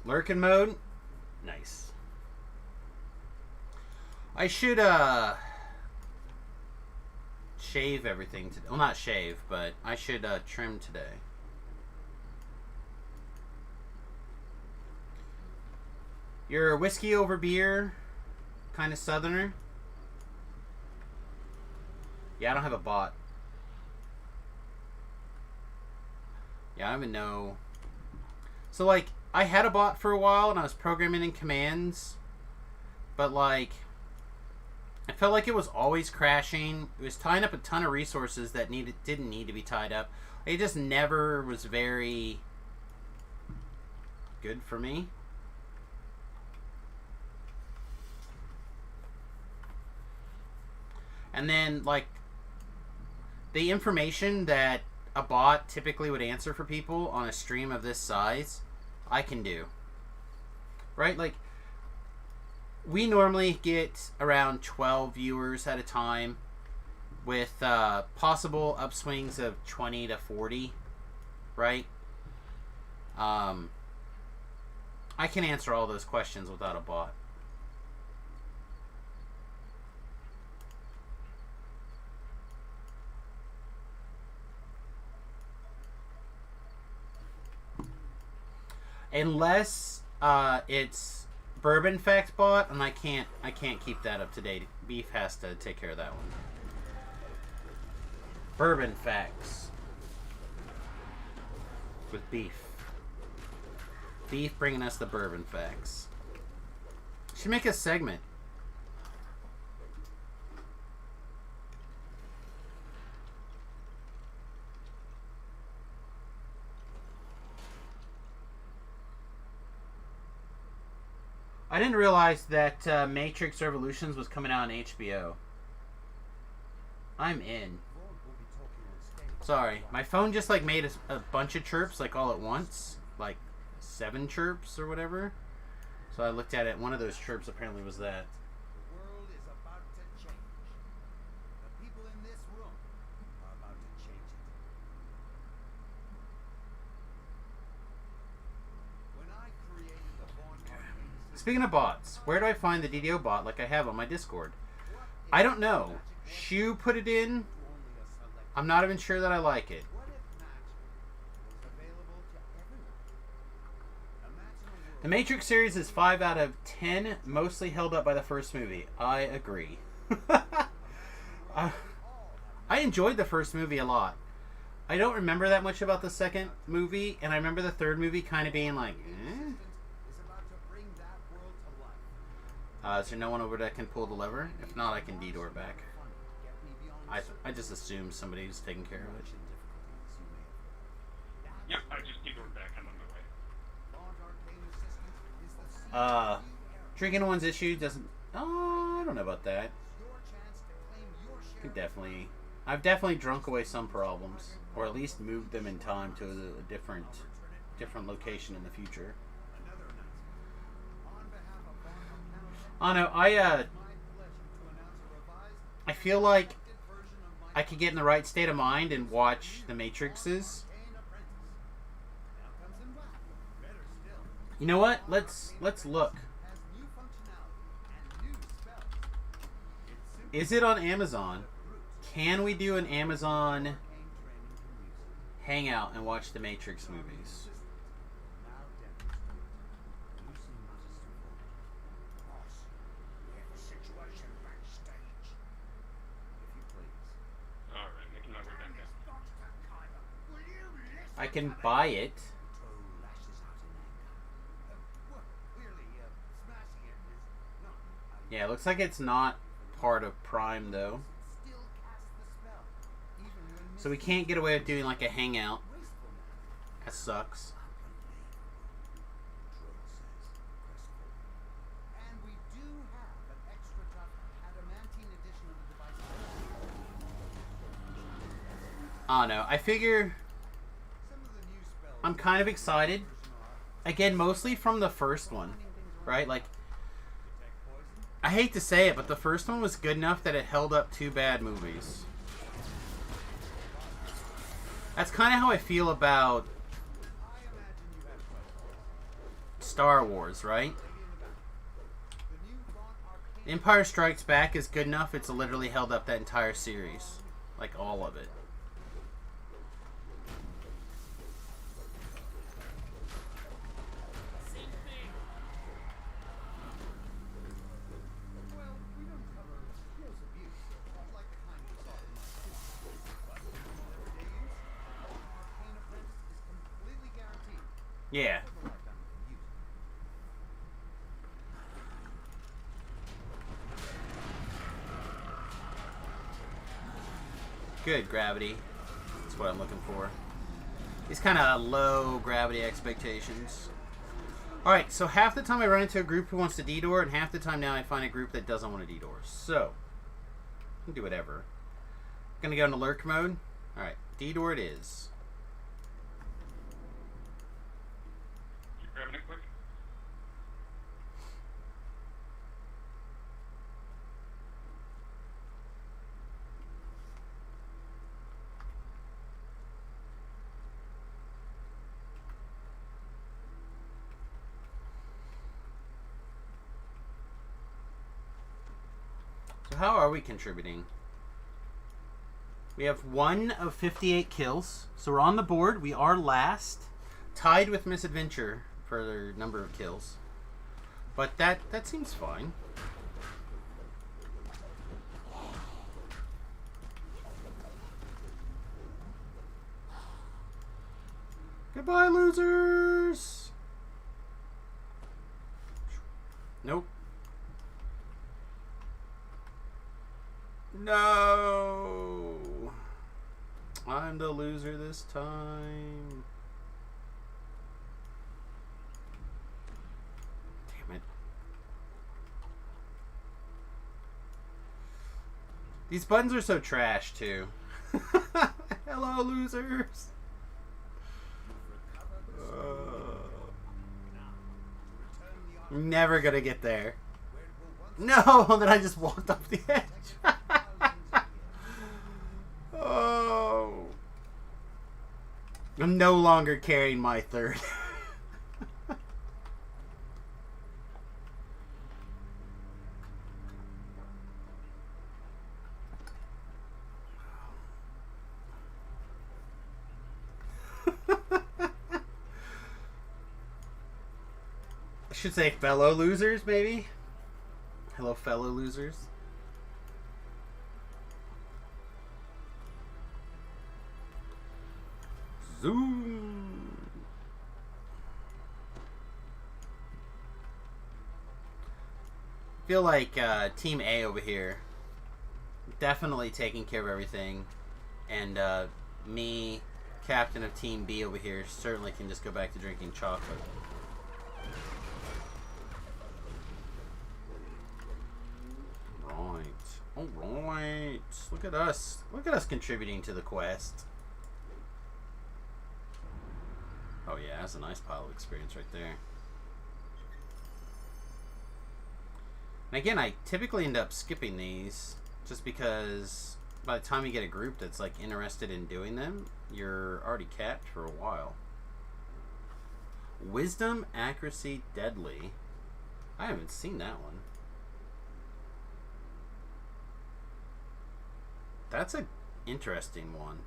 Lurkin mode? Nice. I should, shave everything today. Well, not shave, but I should, trim today. You're a whiskey over beer kind of southerner? Yeah, I don't have a bot. Yeah, I don't even know. So, like, I had a bot for a while and I was programming in commands, but, like, I felt like it was always crashing. It was tying up a ton of resources that didn't need to be tied up. It just never was very good for me. And then, like, the information that a bot typically would answer for people on a stream of this size, I can do. Right? Like, we normally get around 12 viewers at a time with possible upswings of 20 to 40. Right? I can answer all those questions without a bot. Unless it's Bourbon Facts bot, and I can't keep that up to date. Beef has to take care of that one. Bourbon Facts with Beef. Beef bringing us the Bourbon Facts. Should make a segment. I didn't realize that Matrix Revolutions was coming out on HBO. I'm in. Sorry, my phone just like made a bunch of chirps like all at once, like 7 chirps or whatever. So I looked at it. One of those chirps apparently was that. The world is about to change. The people in this room are about to change it. When I created the Born Arcade Speaking of bots, where do I find the DDO bot like I have on my Discord? I don't know. Shu put it in. only a select. I'm not even sure that I like it. What if magic was available to everyone? Imagine a world The Matrix series is 5 out of 10, mostly held up by the first movie. I agree. I enjoyed the first movie a lot. I don't remember that much about the second movie, and I remember the third movie kind of being like, eh? is about to bring that world to life. Is there no one over that can pull the lever? If not, I can detour back. Get me beyond I just assume somebody's taking care of it. difficulties you may have. Yep, I just detoured back. I'm on my way. Born Arcade Assistant is the secret Drinking one's issue doesn't... Oh, I don't know about that. your chance to claim your share. Could definitely... I've definitely drunk away some problems, or at least moved them in time to a different location in the future. Another announcement. On behalf of Born Arcade, Oh no, my pleasure to announce a revised I feel like version of my I could get in the right state of mind and watch the Matrixes. Arcane Apprentice. Now comes in black. Better still, You know what? Let's look. has new functionality and new spells. It's simple Is it on Amazon? Can we do an Amazon arcane training can use it. hangout and watch the Matrix movies? Now demonstrate. Loosen matters to hold. Boss, we have a situation backstage. If you please. Alright, making my way back down. Will you listen? I can buy it. Toe lashes out in anger. Well, clearly, smashing it is not how you Yeah, it looks like it's not part of Prime though. still cast the spell, even when So we can't get away with doing like a hangout. wasteful manner. That sucks. And we do have an extra tough adamantine edition of the device. I don't know. I figure Some of the new spells I'm kind of excited. are Again, mostly from the first one, things around. right? Like, Detect poison. I hate to say it, but the first one was good enough that it held up 2 bad movies. That's kind of how I feel about I imagine you have questions. Star Wars, right? Empire Strikes Back is good enough. It's literally held up that entire series. Like, all of it. Same thing. Well, we don't cover gross abuse, like the kind we saw from our kids. But for everyday use, an arcane apprentice is completely guaranteed. Yeah. For the lifetime you can use it. Good gravity. That's what I'm looking for. These kind of low gravity expectations. Alright, so half the time I run into a group who wants to D-door, and half the time now I find a group that doesn't want to D-door. So, I can do whatever. Gonna go into lurk mode. Alright, D-door it is. You grabbing it quick? So how are we contributing? We have 1 of 58 kills. So we're on the board. We are last. Tied with Misadventure for their number of kills. But that seems fine. Goodbye, losers! Nope. No! I'm the loser this time. Damn it. These buttons are so trash, too. Hello, losers! I'm never gonna get there. No, then I just walked off the edge. Oh. I'm no longer carrying my third. I should say fellow losers, maybe? Hello, fellow losers. Zoom. I feel like Team A over here definitely taking care of everything, and me, captain of Team B over here, certainly can just go back to drinking chocolate. Alright. Look at us. Look at us contributing to the quest. Oh yeah, that's a nice pile of experience right there. And again, I typically end up skipping these just because by the time you get a group that's like interested in doing them, you're already capped for a while. Wisdom, accuracy, deadly. I haven't seen that one. That's an interesting one.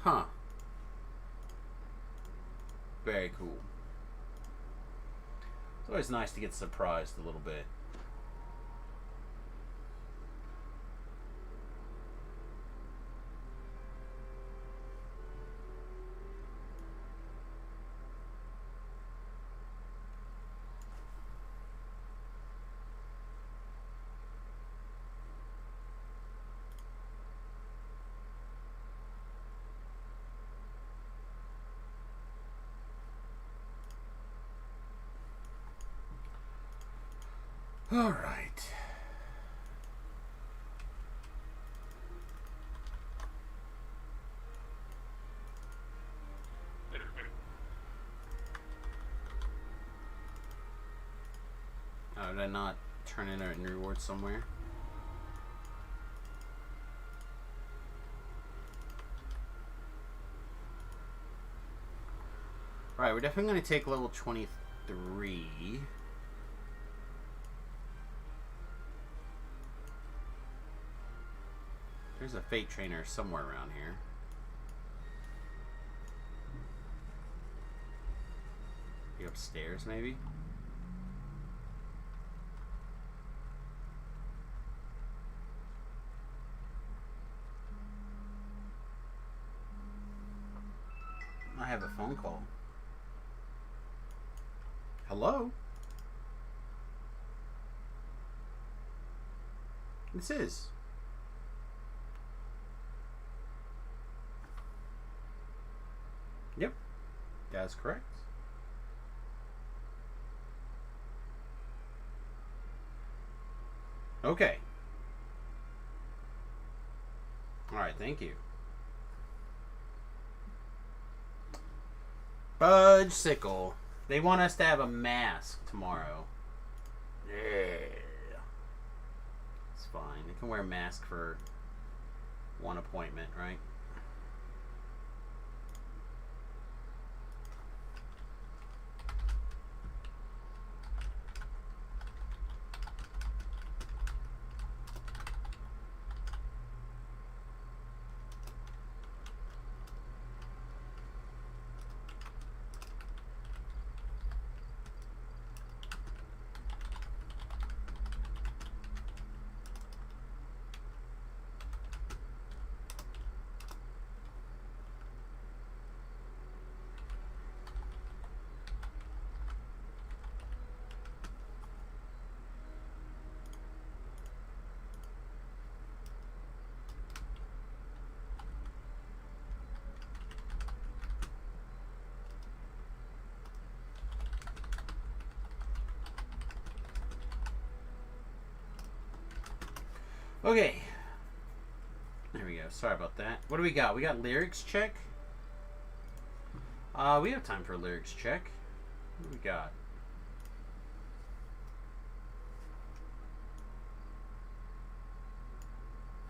Huh. Very cool. It's always nice to get surprised a little bit. All right. Later, later. Oh, did I not turn in a reward somewhere? Alright, we're definitely going to take level 23. There's a Fate Trainer somewhere around here. Be upstairs, maybe? I have a phone call. Hello? This is. Yep, that's correct. Okay. Alright, thank you. Budge Sickle. They want us to have a mask tomorrow. Yeah. It's fine. They can wear a mask for one appointment, right? Okay. There we go. Sorry about that. What do we got? We got lyrics check. We have time for a lyrics check. What do we got?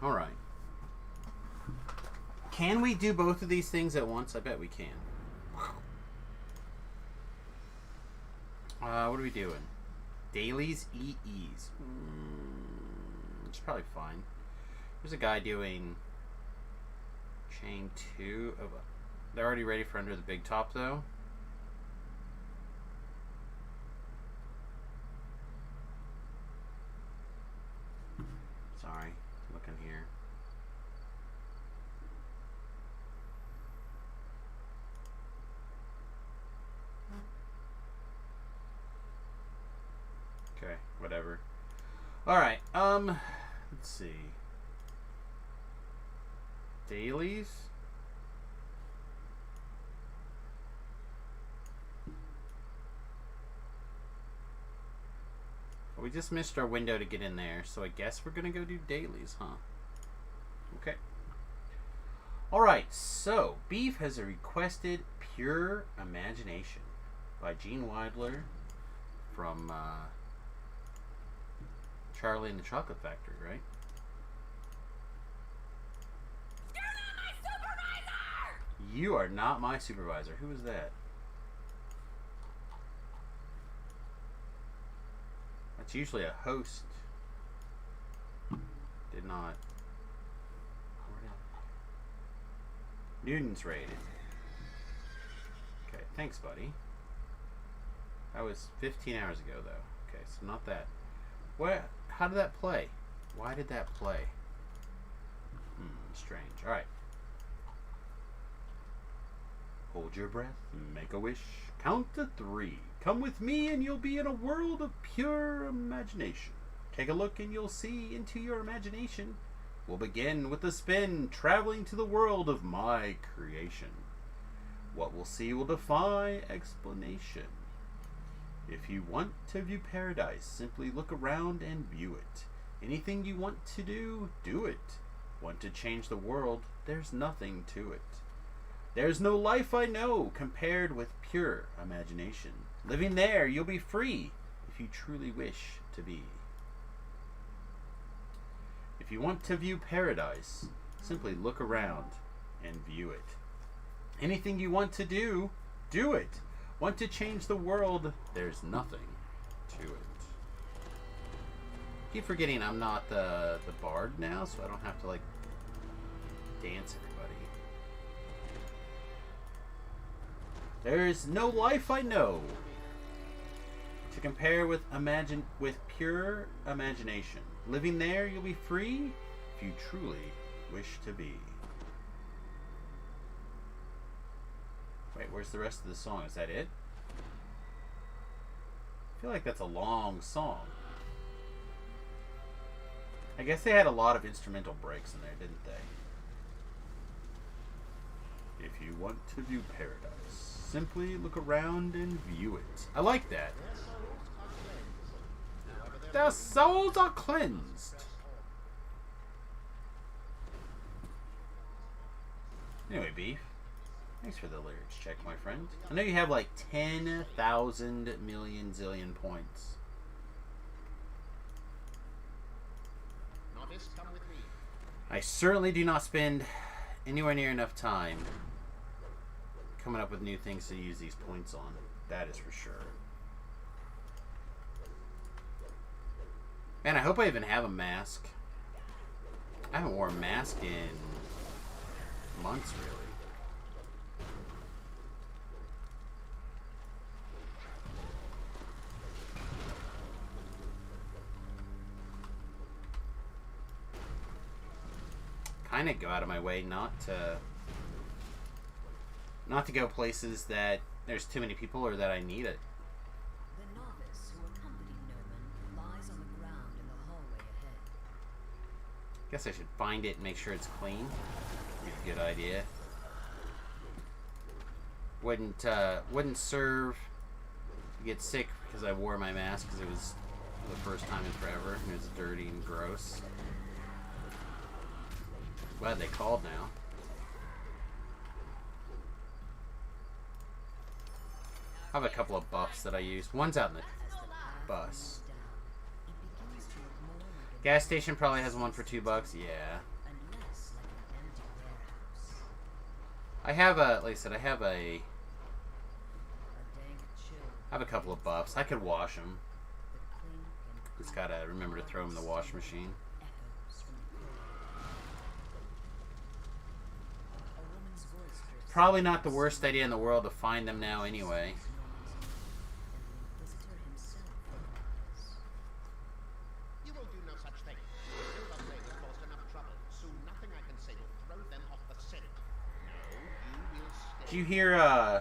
Alright. Can we do both of these things at once? I bet we can. What are we doing? Dailies, EEs. It's probably fine. There's a guy doing chain 2 of a... They're already ready for under the big top though. Sorry, looking here. Okay, whatever. Alright, let's see. Dailies? Well, we just missed our window to get in there, so I guess we're gonna go do dailies, huh? Okay. Alright, so Beef has requested Pure Imagination by Gene Wilder from Charlie and the Chocolate Factory, right? You are not my supervisor. Who is that? That's usually a host. Did not. Newton's rated. Okay, thanks, buddy. That was 15 hours ago, though. Okay, so not that. What? How did that play? Why did that play? Strange. Alright. Hold your breath, make a wish, count to 3. Come with me and you'll be in a world of pure imagination. Take a look and you'll see into your imagination. We'll begin with the spin, traveling to the world of my creation. What we'll see will defy explanation. If you want to view paradise, simply look around and view it. Anything you want to do, do it. Want to change the world, there's nothing to it. There's no life I know compared with pure imagination. Living there, you'll be free if you truly wish to be. If you want to view paradise, simply look around and view it. Anything you want to do, do it. Want to change the world? There's nothing to it. Keep forgetting I'm not the bard now, so I don't have to like dance everybody. There's no life I know to compare with pure imagination. Living there, you'll be free if you truly wish to be. Wait, where's the rest of the song? Is that it? I feel like that's a long song. I guess they had a lot of instrumental breaks in there, didn't they? If you want to view paradise, simply look around and view it. I like that. Their souls are cleansed. Anyway, Beef. Thanks for the lyrics check, my friend. I know you have like 10,000 million zillion points. I certainly do not spend anywhere near enough time coming up with new things to use these points on. That is for sure. Man, I hope I even have a mask. I haven't worn a mask in months, really. Kind of go out of my way not to go places that there's too many people or that I need it. The novice who accompanied Noman lies on the ground in the hallway ahead. Guess I should find it and make sure it's clean. Be a good idea. Wouldn't serve to get sick because I wore my mask because it was the first time in forever and it was dirty and gross. Glad they called now. I have a couple of buffs that I use. One's out in the bus. Gas station probably has one for $2. Yeah. I have a, like I said, I have a couple of buffs. I could wash them. Just gotta remember to throw them in the wash machine. Probably not the worst idea in the world to find them now anyway. You will do no such thing. Your lady caused enough trouble. Soon nothing I can say will throw them off the scent. No, you will stay. Do you hear,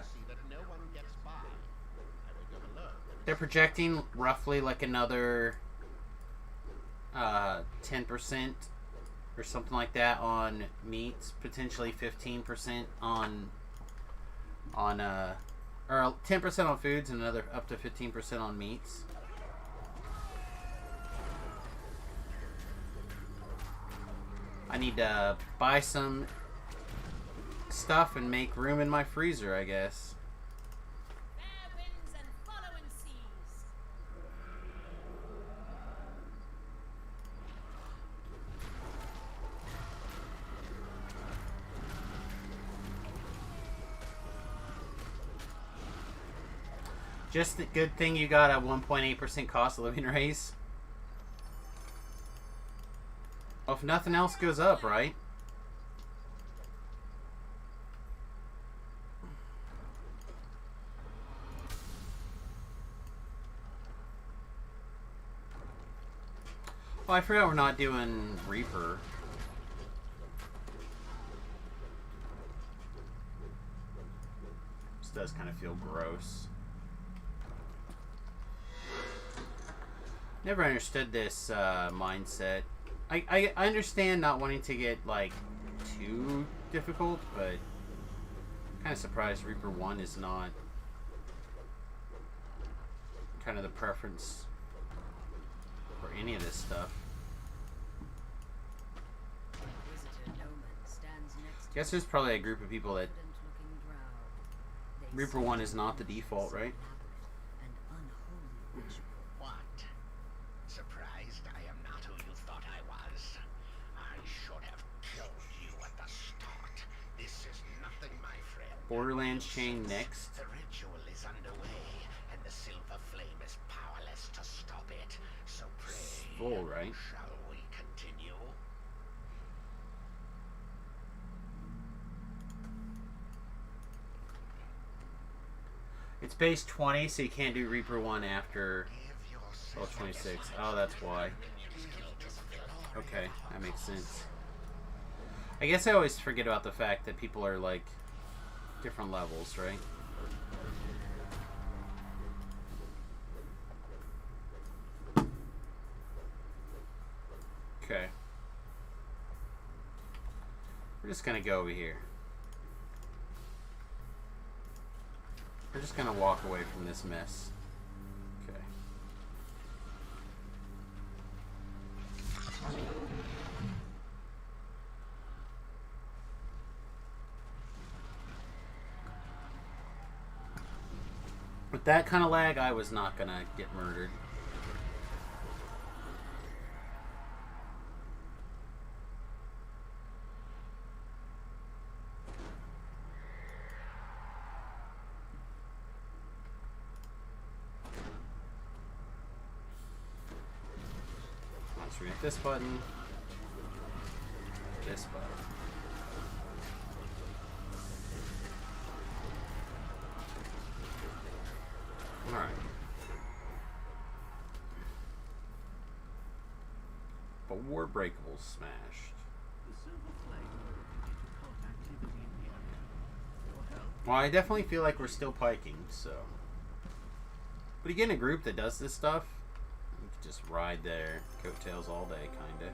See that no one gets by. I will go alone. they're projecting roughly like another 10% or something like that on meats, potentially 15% on or 10% on foods and another up to 15% on meats. I need to buy some stuff and make room in my freezer, I guess. Fair winds and following seas. Just the good thing you got a 1.8% cost of living raise. Well, if nothing else goes up, right? Oh, I forgot we're not doing Reaper. This does kind of feel gross. Never understood this mindset. I understand not wanting to get like too difficult, but I'm kind of surprised Reaper 1 is not kind of the preference for any of this stuff. Visitor Noman stands next to Guess there's probably a group of people that confident-looking drow. They Reaper 1 is not the default, right? an unholy ritual. What? Surprised I am not who you thought I was? I should have killed you at the start. This is nothing, my friend. Borderlands chain next. The ritual is underway. is powerless to stop it. So pray, Full, right? shall we continue? It's base 20, so you can't do Reaper 1 after Give yourself level 26. Oh, that's why. Okay, that makes sense. I guess I always forget about the fact that people are like different levels, right? Okay. We're just gonna go over here. We're just gonna walk away from this mess. Okay. With that kind of lag, I was not gonna get murdered. So we hit this button, this button. Alright. But War Breakable smashed. Well, I definitely feel like we're still piking, so. But you get in a group that does this stuff, you can just ride their coattails all day, kinda.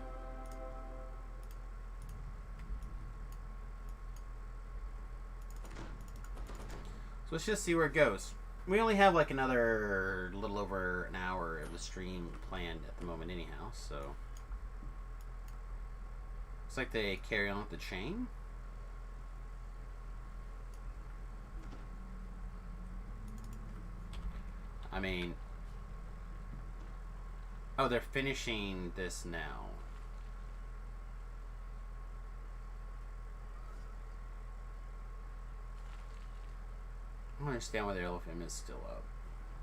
So let's just see where it goes. We only have like another little over an hour of the stream planned at the moment anyhow, so. Looks like they carry on with the chain. I mean, oh, they're finishing this now. I don't understand why the elephant is still up.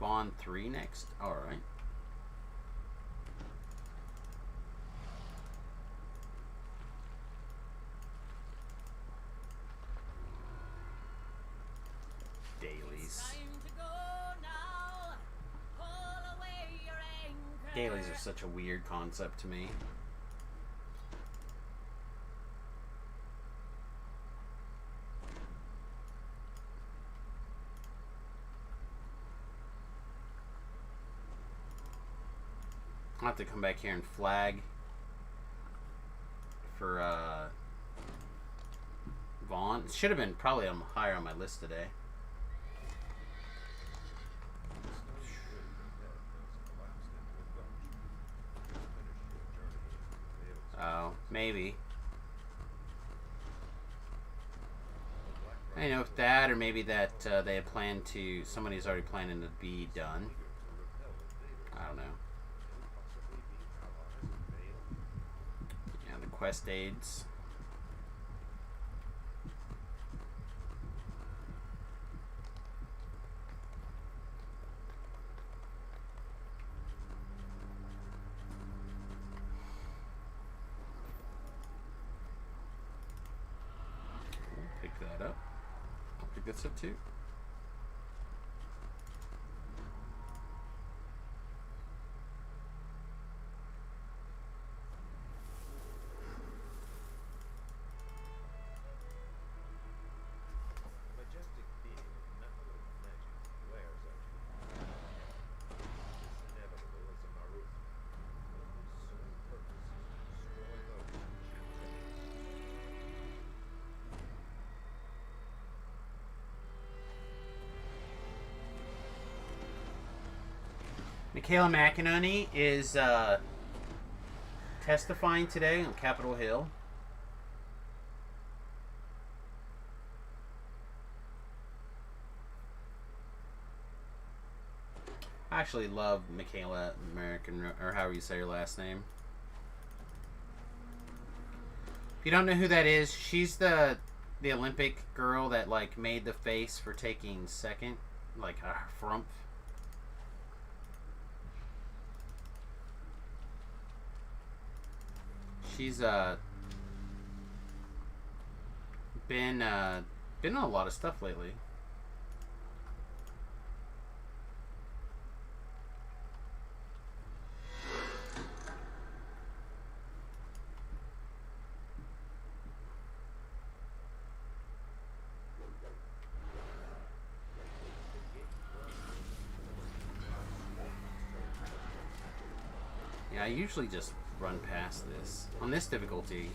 Bond 3 next? Alright. Dailies. Dailies are such a weird concept to me. I'll have to come back here and flag for Vaughn. It should have been probably higher on my list today. Oh, maybe. I know if that, or maybe that they had planned to, somebody's already planning to be done. I don't know. Yeah, the quest aids. Pick that up. I'll pick this up too. Majestic being of metal and magic glares at you. It's inevitable as a Marut, whose sole purpose is to destroy those who challenge. Michaela McInerney is testifying today on Capitol Hill. I actually love Michaela American, or however you say her last name. If you don't know who that is, she's the Olympic girl that like made the face for taking second, like a frump. She's been on a lot of stuff lately. Yeah, I usually just run past this. On this difficulty,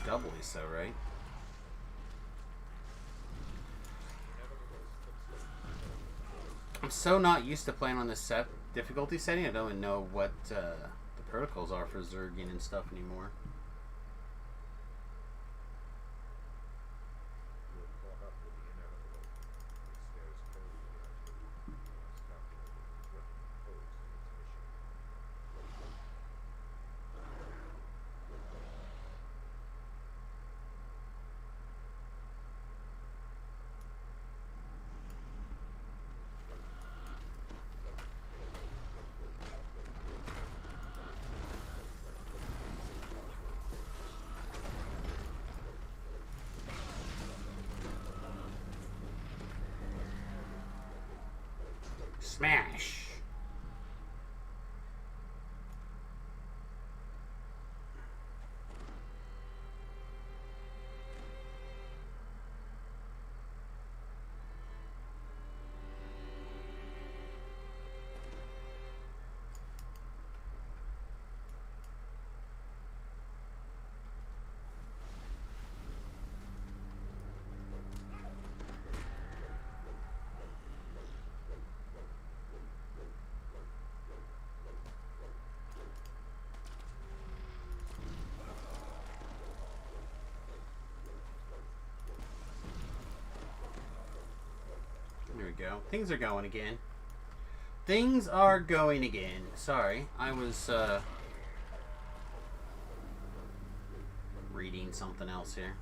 doubly so, right? I'm so not used to playing on this difficulty setting, I don't even know what the protocols are for Zerging and stuff anymore. You're caught up with the inevitable. It stares coldly at you. It's calculated the threat posed in its mission. Smash! There we go. Things are going again. Things are going again. Sorry, I was reading something else here.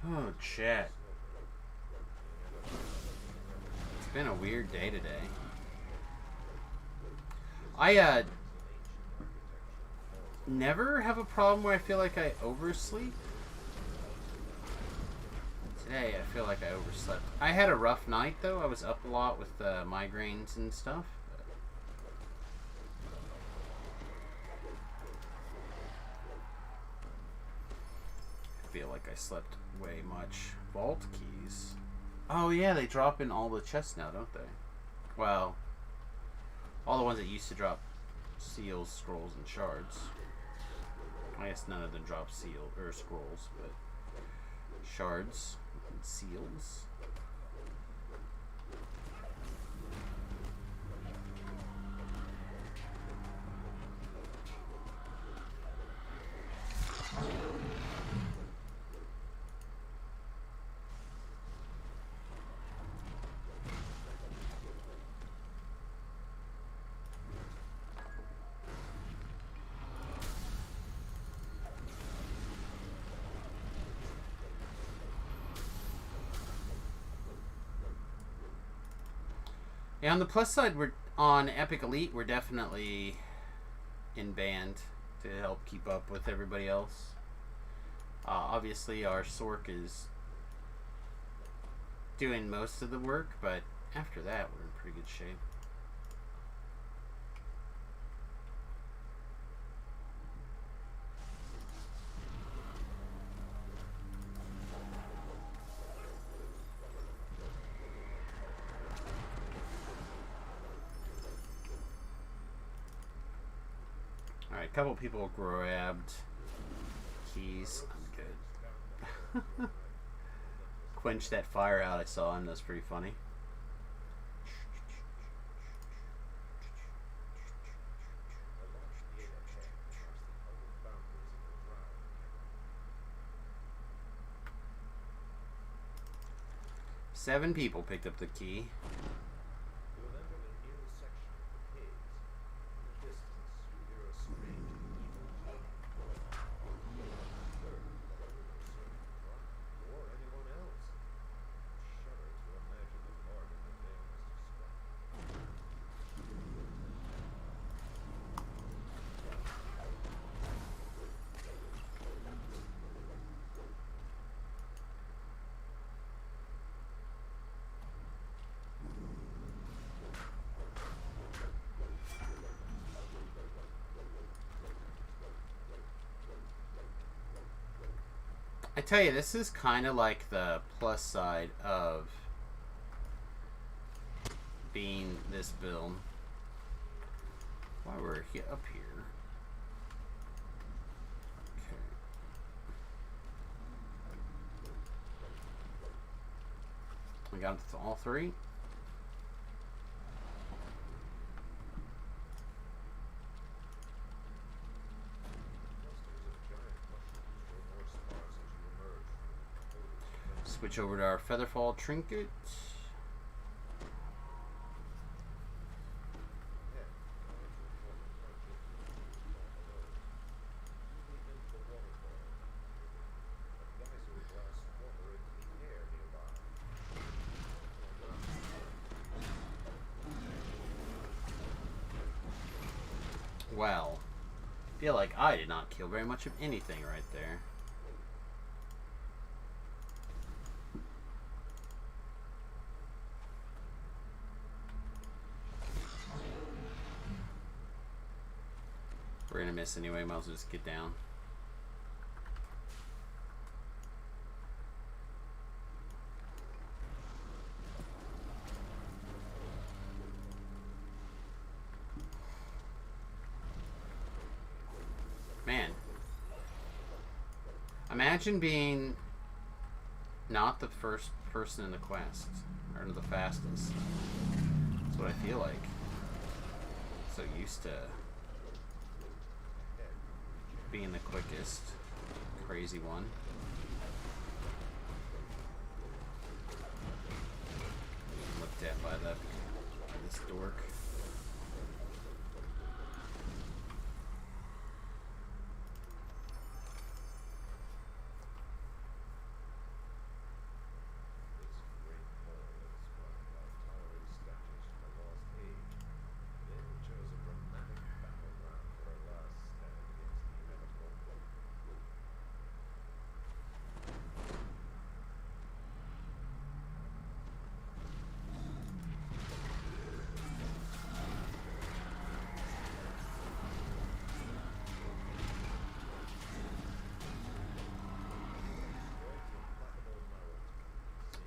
Oh, chat. It's been a weird day today. I never have a problem where I feel like I oversleep. Today, I feel like I overslept. I had a rough night, though. I was up a lot with migraines and stuff. I feel like I slept way much. Vault keys. Oh, yeah, they drop in all the chests now, don't they? Well, all the ones that used to drop seals, scrolls, and shards. I guess none of them drop seal or scrolls, but shards. Seals. Yeah, on the plus side, we're on Epic Elite. We're definitely in band to help keep up with everybody else. Obviously, our Sorc is doing most of the work, but after that, we're in pretty good shape. Alright, a couple people grabbed keys. I'm good. Quench that fire out I saw him. That's pretty funny. I launched the air attack across the outer boundaries of the ground. 7 people picked up the key. You have entered an eerie section of the caves. In the distance, you hear a strange and evil humming. You are uncertain whether it is serving Prime or anyone else. Shudder to imagine the bargain that they must have struck. I tell you, this is kind of like the plus side of being this build. While we're up here. Okay. We got all three. Switch over to our Featherfall trinket. Well, feel like I did not kill very much of anything right there. We're gonna miss anyway, might as well just get down. Man. Imagine being not the first person in the quest, or the fastest. That's what I feel like. So used to being the quickest. Crazy one. Looked at by this dork.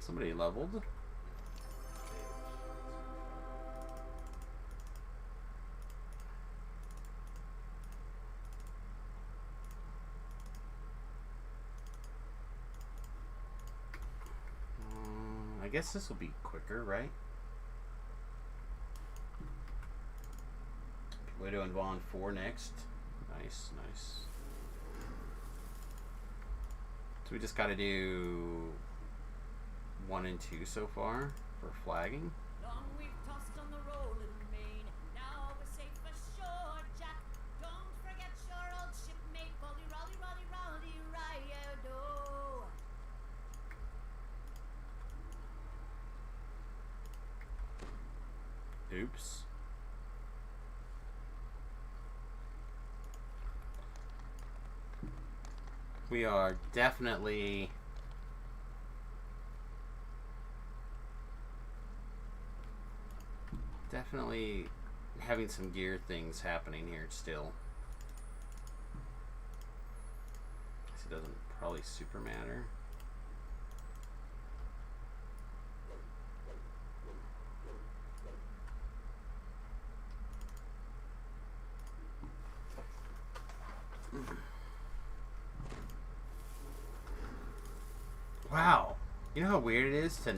Somebody leveled. I guess this will be quicker, right? Widow and Vaughn 4 next. Nice, nice. So we just got to do 1 and 2 so far for flagging. Long we've tossed on the rolling main. Now we're safe ashore, Jack. Don't forget your old shipmate, Polly, Rolly, Rolly, Rolly, Riado. Oops. We are definitely having some gear things happening here still. Guess it doesn't probably super matter. Wow. You know how weird it is to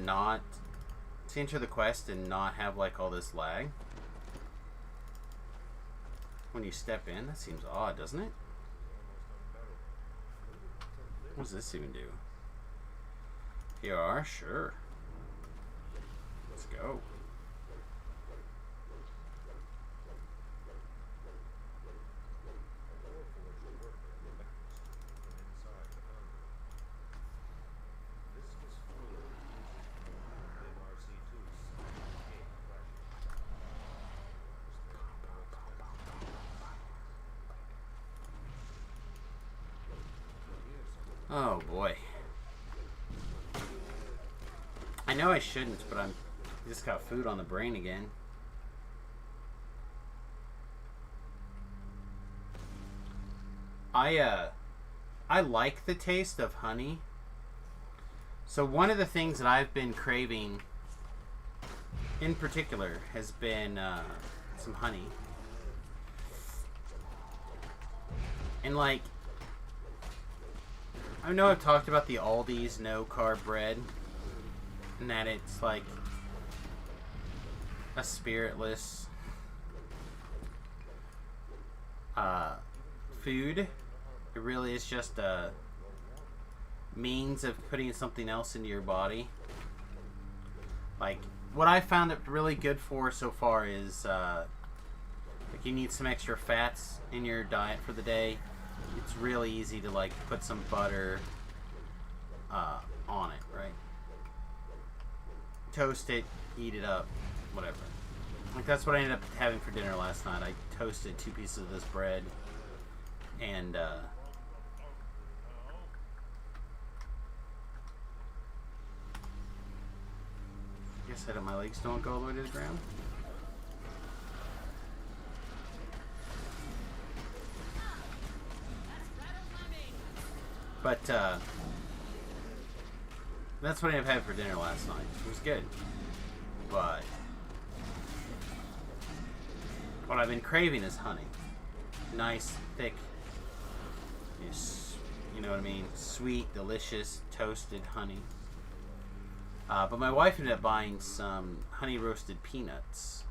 enter the quest and not have like all this lag? When you step in, that seems odd, doesn't it? What does this even do? PR, sure. Let's go. Oh boy. I know I shouldn't, but I just got food on the brain again. I like the taste of honey. So one of the things that I've been craving in particular has been some honey. And like, I know I've talked about the Aldi's no carb bread, and that it's like a spiritless food. It really is just a means of putting something else into your body. Like, what I found it really good for so far is like, you need some extra fats in your diet for the day. It's really easy to like put some butter on it, right? Toast it, eat it up, whatever. Like, that's what I ended up having for dinner last night. I toasted 2 pieces of this bread, and I guess my legs don't go all the way to the ground. But that's what I had for dinner last night. It was good. But what I've been craving is honey. Nice, thick, you know what I mean? Sweet, delicious, toasted honey. But my wife ended up buying some honey roasted peanuts.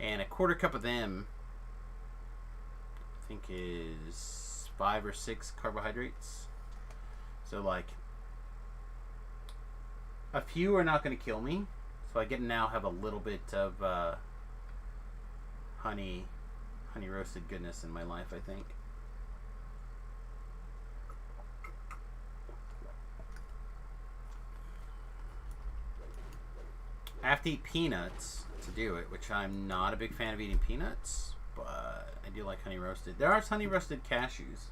And a 1/4 cup of them, I think, is 5 or 6 carbohydrates. So like, a few are not going to kill me. So I get to now have a little bit of honey roasted goodness in my life, I think. I have to eat peanuts to do it, which I'm not a big fan of eating peanuts, but I do like honey roasted. There are honey roasted cashews.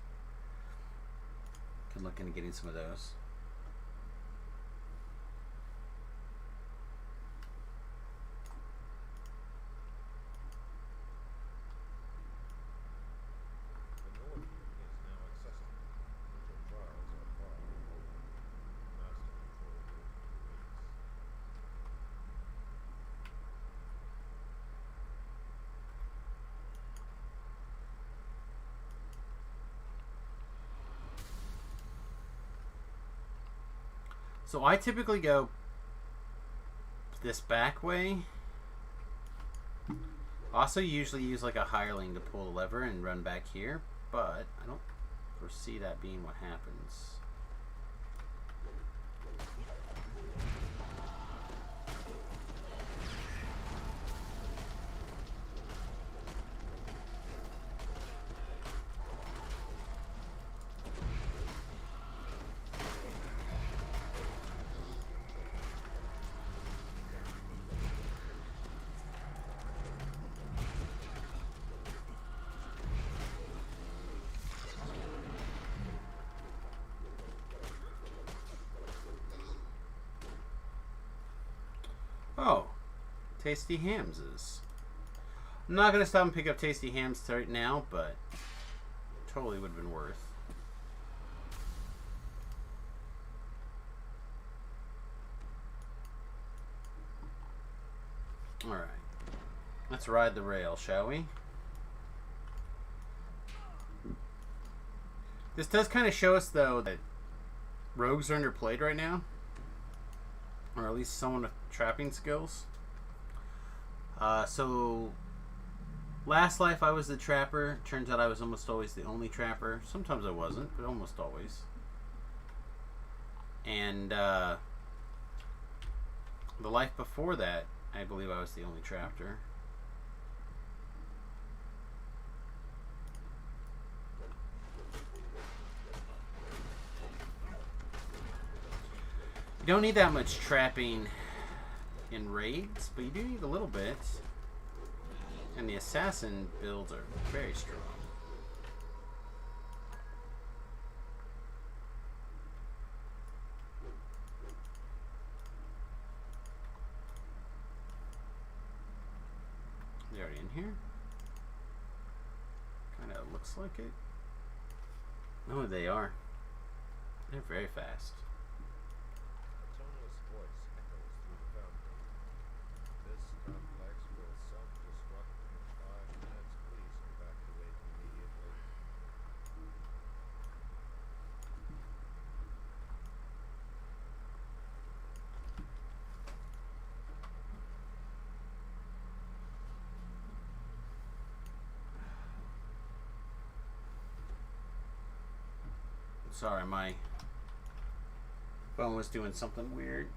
Could look into getting some of those. The Nordium is now accessible, but your trials are far from over. Master control awaits. So I typically go this back way. Also usually use like a hireling to pull the lever and run back here, but I don't foresee that being what happens. Oh, Tasty Hamses. I'm not going to stop and pick up Tasty Hams right now, but totally would have been worth. Alright. Let's ride the rail, shall we? This does kind of show us, though, that rogues are underplayed right now. Or at least someone with trapping skills. So, last life I was the trapper. Turns out I was almost always the only trapper. Sometimes I wasn't, but almost always. And the life before that, I believe I was the only trapper. You don't need that much trapping in raids, but you do need a little bit. And the assassin builds are very strong. They already in here? Kinda looks like it. No, they are. They're very fast. A toneless voice echoes through the foundry. This complex will self-destruct in 5 minutes. Please evacuate immediately. Sorry, my phone was doing something weird.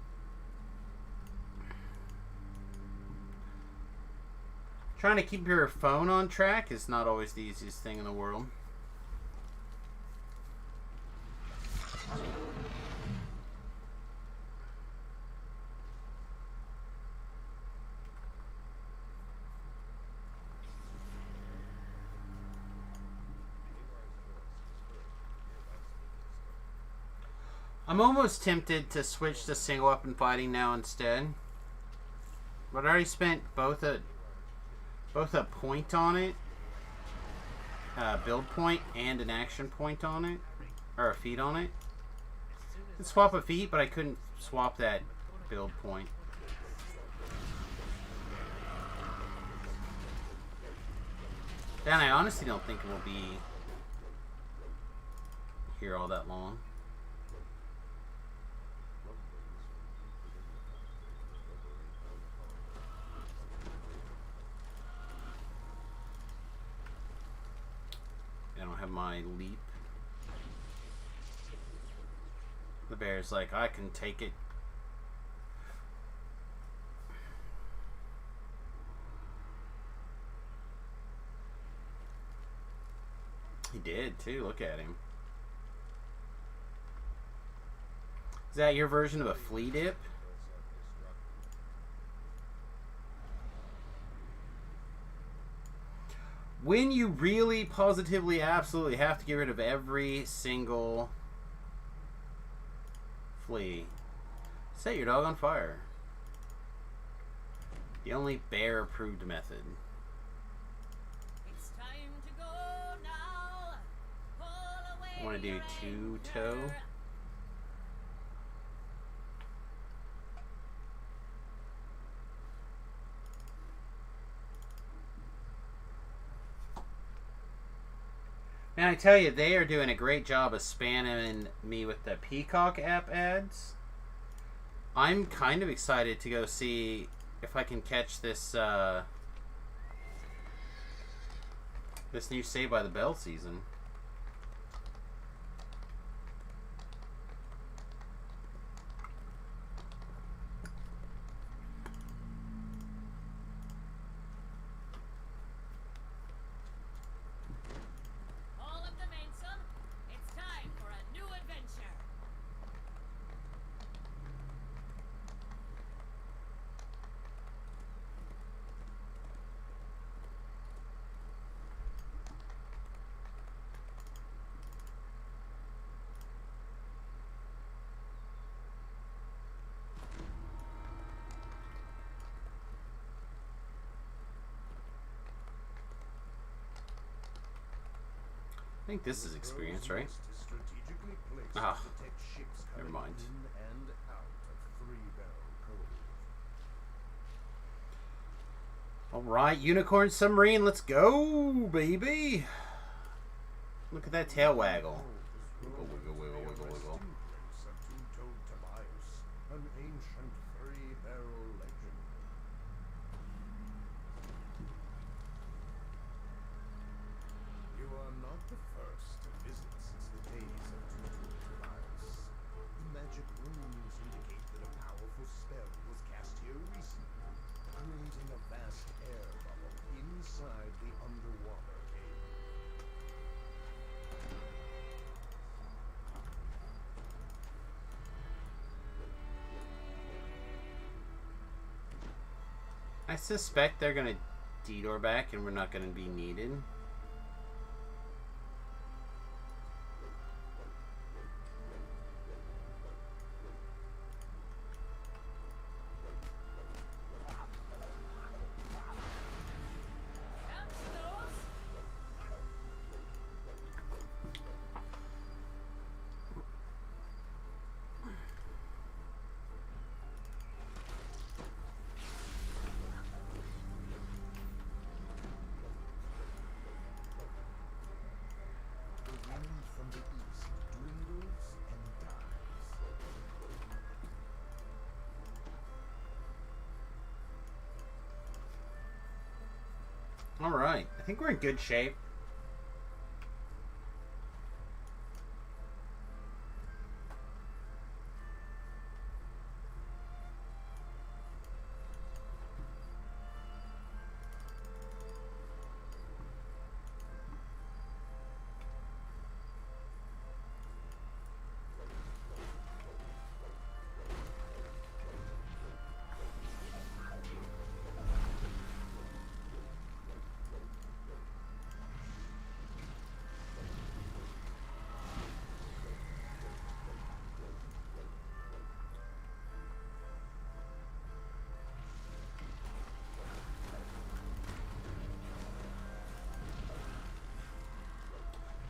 Trying to keep your phone on track is not always the easiest thing in the world. I'm almost tempted to switch to single weapon fighting now instead. But I already spent both a point on it, build point, and an action point on it, or a feat on it. I could swap a feat, but I couldn't swap that build point. Dan, I honestly don't think it will be here all that long. I don't have my leap. The bear's like, I can take it. He did too. Look at him. Is that your version of a flea dip? When you really positively absolutely have to get rid of every single flea, set your dog on fire. The only bear approved method. It's time to go now. Pull away I want to do your 2-toe. anger. And I tell you, they are doing a great job of spamming me with the Peacock app ads. I'm kind of excited to go see if I can catch this this new Saved by the Bell season. All of the Manson, it's time for a new adventure. I think this is experience, right? Ah, Ah, never mind. And out of 3 Barrel Cove. Alright, Unicorn Submarine, let's go, baby! Look at that tail waggle. Wiggle, wiggle, wiggle, wiggle, wiggle. An ancient 3-barrel legend. You are not the first to visit since the days of Tobias. The magic runes indicate that a powerful spell was cast here recently, creating a vast air bubble inside the underwater cave. I suspect they're gonna detour back and we're not gonna be needed. Alright, I think we're in good shape.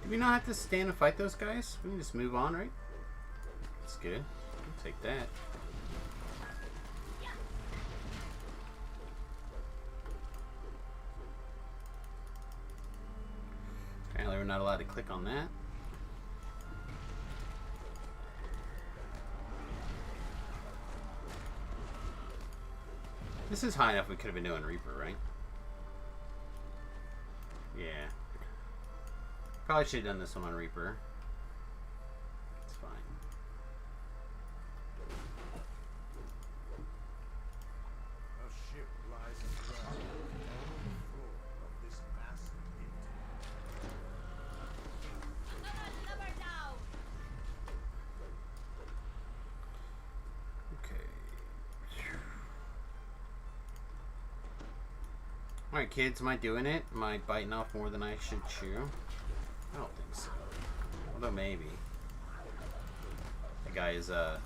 Do we not have to stand and fight those guys? We can just move on, right? That's good. I'll take that. Apparently we're not allowed to click on that. This is high enough we could have been doing Reaper, right? Yeah. Probably should have done this one on Reaper. It's fine. A ship lies aground on the floor of this massive pit. Another down. Okay. Alright, kids, am I doing it? Am I biting off more than I should chew? I don't think so. Although maybe. The guy is, I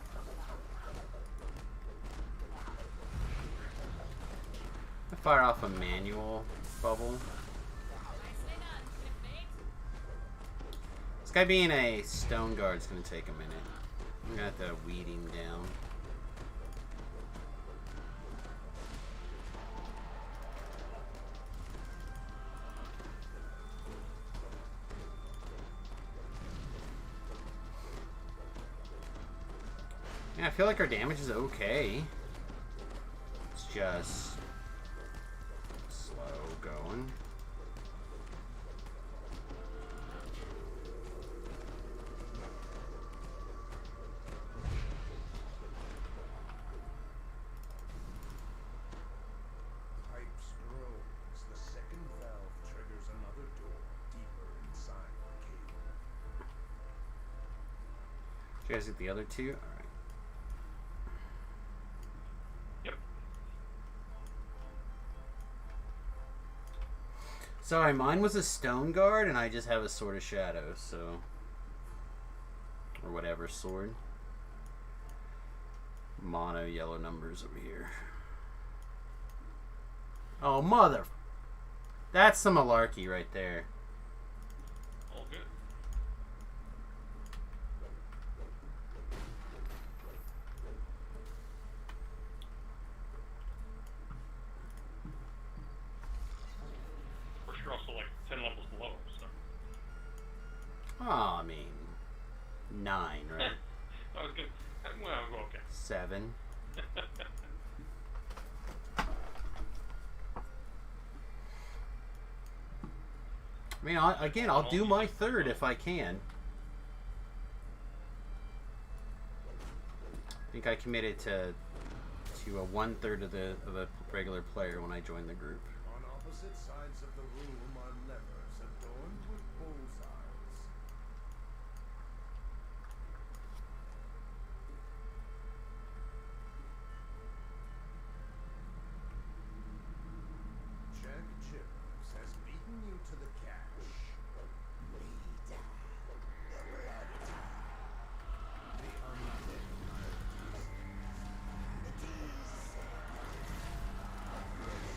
fire off a manual bubble. Nicely done, shipmate. This guy being a stone guard is going to take a minute. I'm going to have to weed him down. Yeah, I feel like our damage is okay. It's just slow going. Pipes grow as the second valve triggers another door deeper inside the cave. Did you guys get the other two? Alright. Yep. Sorry, mine was a stone guard and I just have a sword of shadow, so. Or whatever sword. Mono yellow numbers over here. Oh, mother. That's some malarkey right there. All good. Of course, you're also like 10 levels below, so. Oh, I mean, 9, right? That was good. Well, okay. 7. I mean, I'll do my third if I can. I think I committed to a 1/3 of a regular player when I joined the group. On opposite sides of the room are levers adorned with bullseyes. Jack Chippers has beaten you to the cache.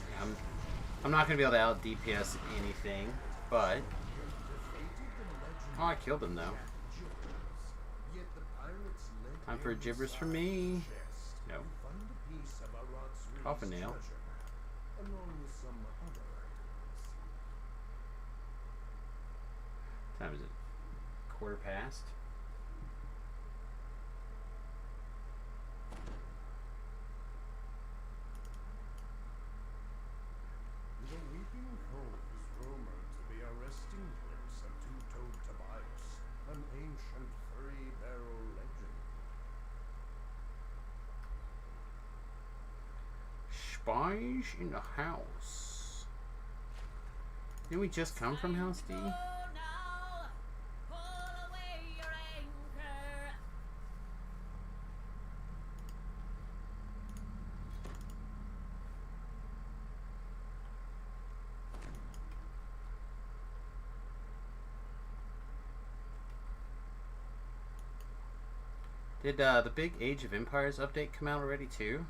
The undead I'm not gonna be able to out DPS anything, but oh, I killed him though. Yet the pirates led Time for in gibbers for inside me. the chest No. to find a piece of Aratzri's Coffin nail. treasure map, along with some other items. What time is it? 1/4 past. The weeping cold spies in the house. Didn't we just come from House D? Time to go now. Pull away your anchor. Did the big Age of Empires update come out already too?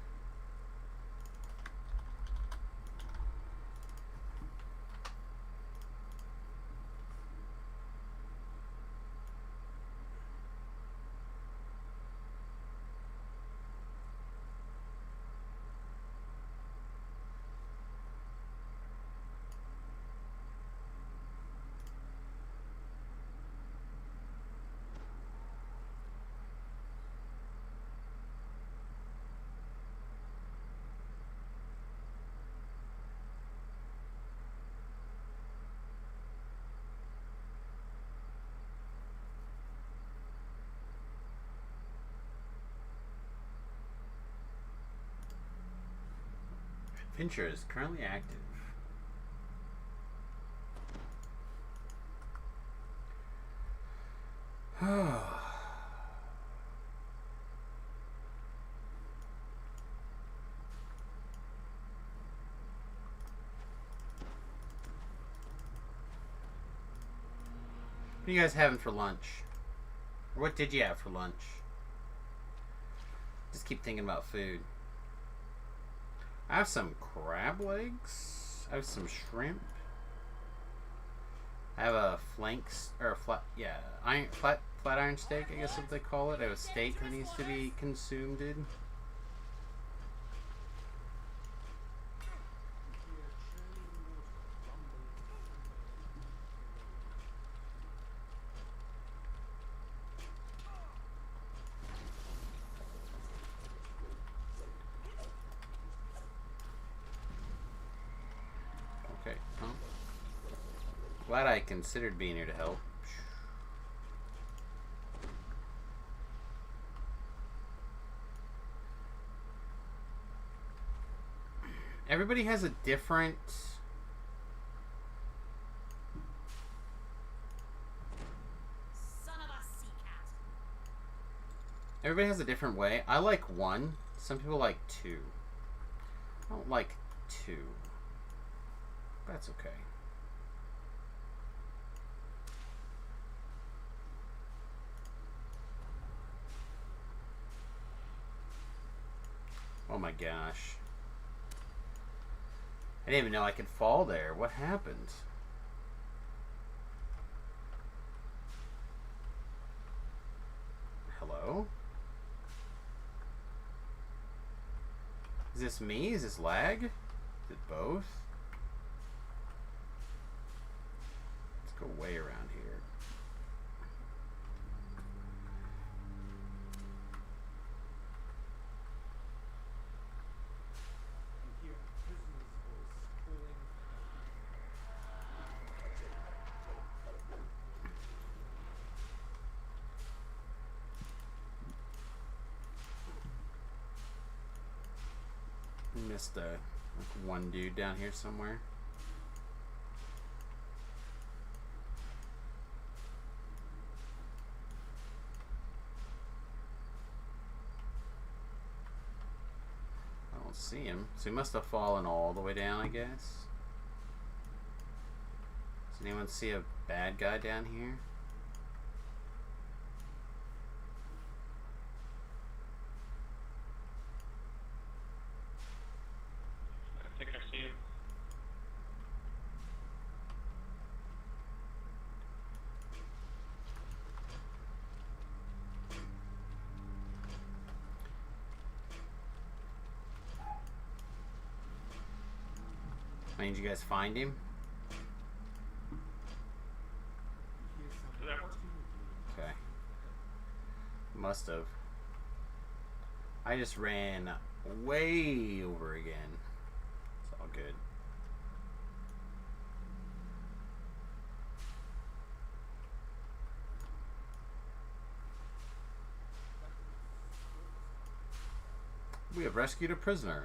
Adventure is currently active. What are you guys having for lunch? Or what did you have for lunch? Just keep thinking about food. I have some crab legs. I have some shrimp. I have a flanks or a flat flat iron steak, I guess what they call it. I have a steak that needs to be consumed. Okay, well, glad I considered being here to help. Everybody has a different... Son of a sea cat. Everybody has a different way. I like one. Some people like two. I don't like two. That's okay. Oh my gosh. I didn't even know I could fall there. What happened? Hello? Is this me? Is this lag? Is it both? Let's go way around here. You hear a prisoner's voice calling Missed one dude down here somewhere. I don't see him. So he must have fallen all the way down, I guess. Does anyone see a bad guy down here? I think I see him. Did you guys find him? Did that work? Okay. Must have. I just ran way over again. It's all good. We have rescued a prisoner.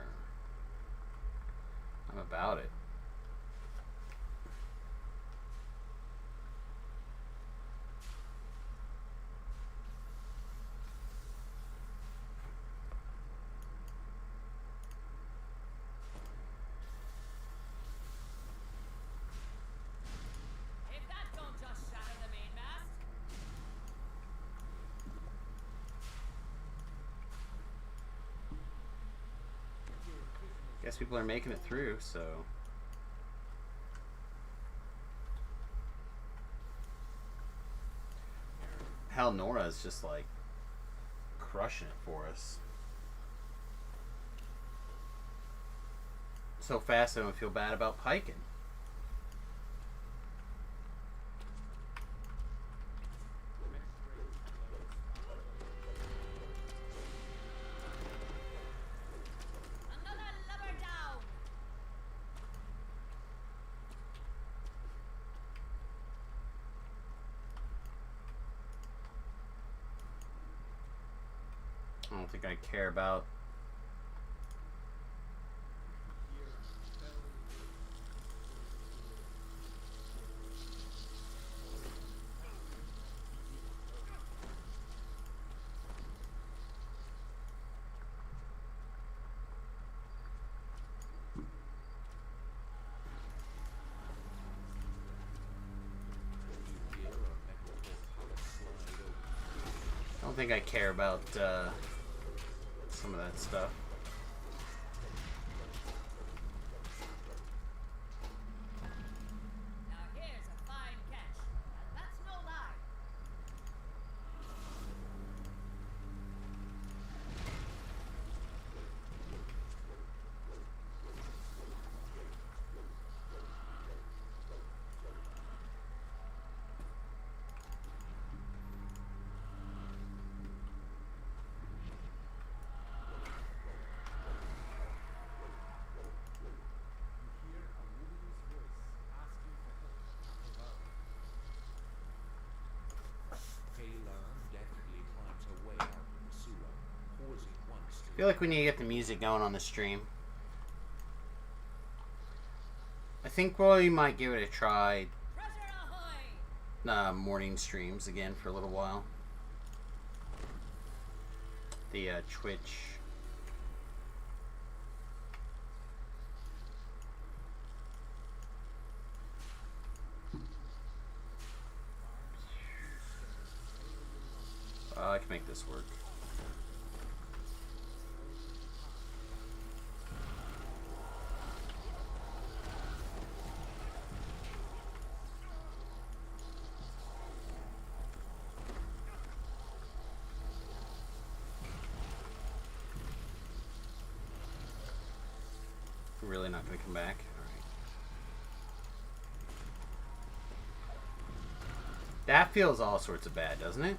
Guess people are making it through, so. Hell, Nora's just like crushing it for us. So fast I don't feel bad about piking. Another lover down. I don't think I care about. I don't think I care about some of that stuff. Now here's a fine catch, and that's no lie. I feel like we need to get the music going on the stream. I think we might give it a try. Treasure ahoy! Morning streams again for a little while. The Twitch. I can make this work. Really not going to come back? Alright. That feels all sorts of bad, doesn't it?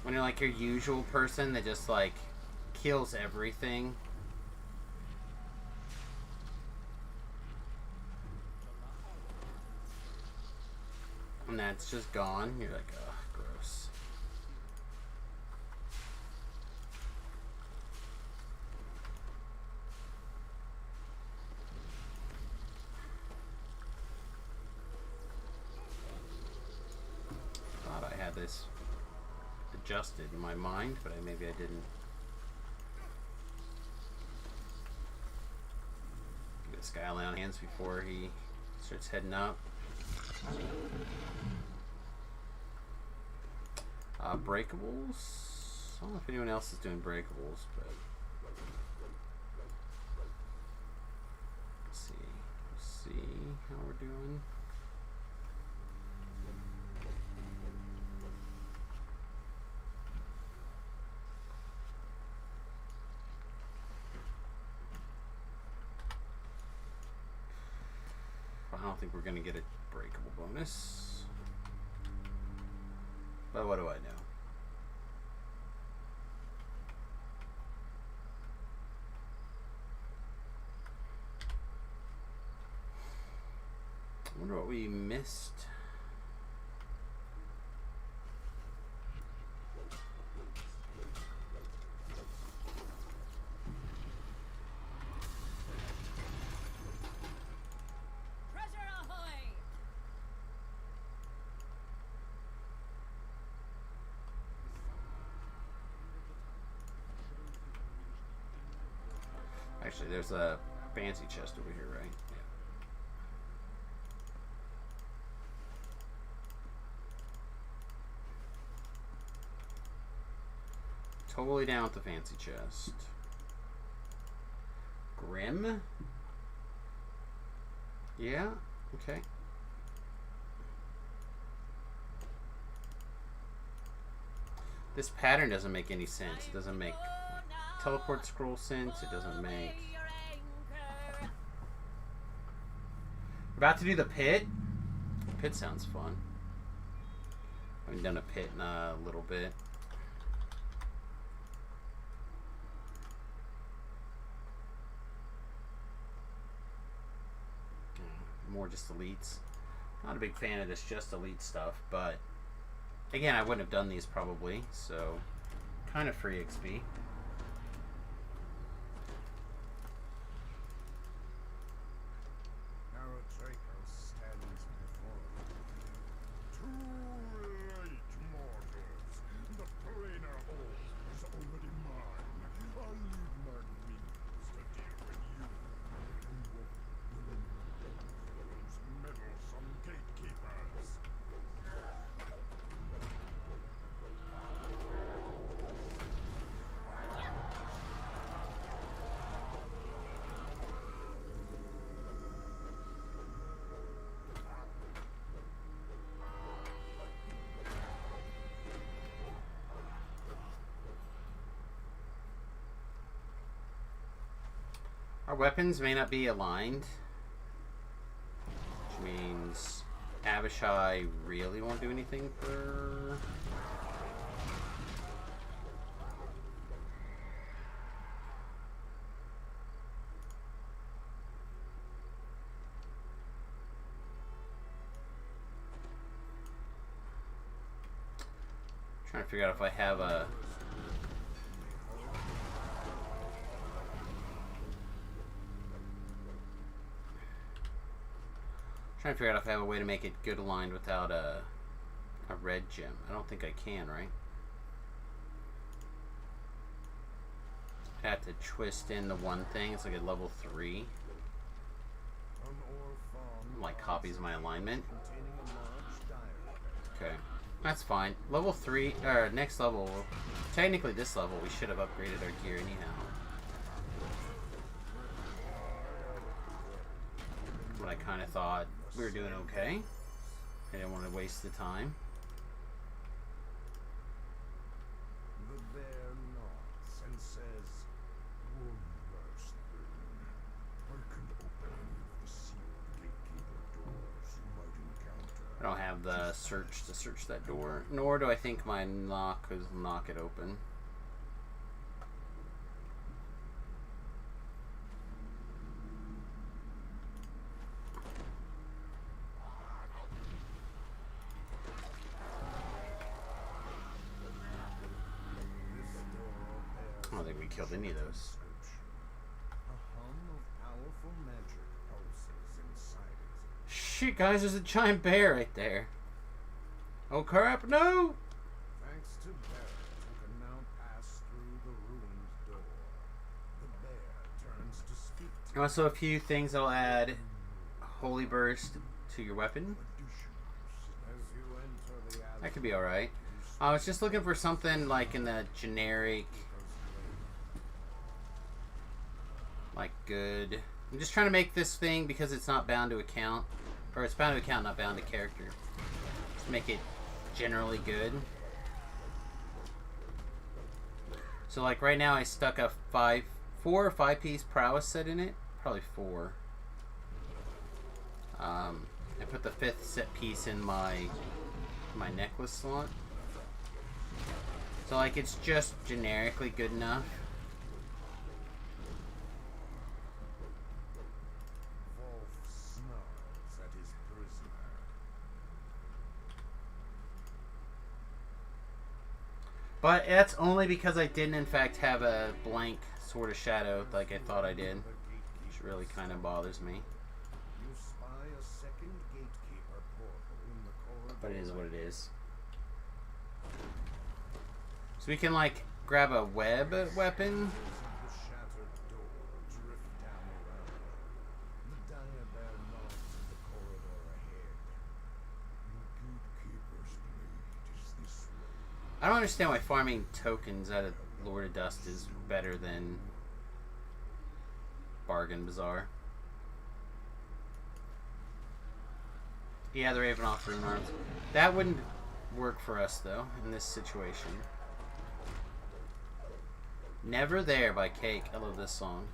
When you're like your usual person that just like kills everything. And that's just gone. You're like, ugh, gross. Thought I had this adjusted in my mind, but maybe I didn't. Get this guy on hands before he starts heading up. Breakables. I don't know if anyone else is doing breakables, but let's see how we're doing. I don't think we're gonna get a breakable bonus, but what do I know? I wonder what we missed. Treasure ahoy! Actually, there's a fancy chest over here, right? Yeah. Totally down with the fancy chest. Grim. Yeah, okay. This pattern doesn't make any sense. It doesn't make teleport scroll sense. It doesn't make... About to do the pit. Pit sounds fun. I haven't done a pit in a little bit. More just elites. Not a big fan of this just elite stuff, but again, I wouldn't have done these probably, so kind of free XP. stands before you. Too late, mortals. The planar orb is already mine. I'll leave my minions to deal with you. Those meddlesome gatekeepers. Our weapons may not be aligned, which means Abishai really won't do anything for... Trying to figure out if I have a... Trying to figure out if I have a way to make it good aligned without a red gem. I don't think I can, right? I have to twist in the one thing. It's like a level 3. Like copies my alignment. Okay, that's fine. Level 3, or next level. Technically, this level we should have upgraded our gear anyhow. But I kind of thought we were doing okay. I didn't want to waste the time. The bear nods and says, "One last thing. I can open the sealed gatekeeper doors you might encounter." I don't have the search to search that door, nor do I think my knock is knock it open. I don't think we killed any of those. A hum of powerful magic pulses inside it. Shit, guys, there's a giant bear right there. Oh crap, no! Thanks to Barrett, you can now pass through the ruined door. The bear turns to speak to Also, a few things that'll add Holy Burst to your weapon. as you enter the alley. That could be alright. I was just looking for something like in the generic, like good. I'm just trying to make this thing because it's not bound to account. Or it's bound to account, not bound to character. Just make it generally good. So like right now I stuck a 4 or 5 piece prowess set in it. Probably 4. I put the 5th set piece in my necklace slot. So like it's just generically good enough. Wolf snarls at his prisoner. But that's only because I didn't in fact have a blank Sword of Shadow like I thought I did. Which really kind of bothers me. You spy a second gatekeeper portal in the corridor. But it is what it is. So we can like grab a web weapon. The shattered door drift down around you. The dire bear nods at the corridor ahead. The gatekeeper's blade is this way. I don't understand why farming tokens out of Lord of Dust is better than bargain bazaar. Yeah, the Ravenoff rune arms. That wouldn't work for us though in this situation. Never There by Cake. I love this song.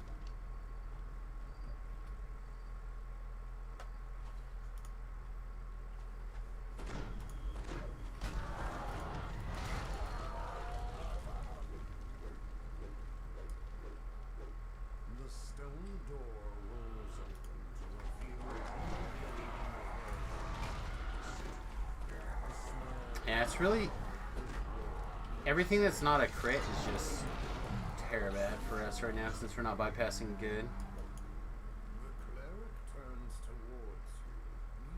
The stone door rolls open to reveal Yeah, it's really... Everything that's not a crit is just terrible bad for us right now since we're not bypassing good. the cleric turns towards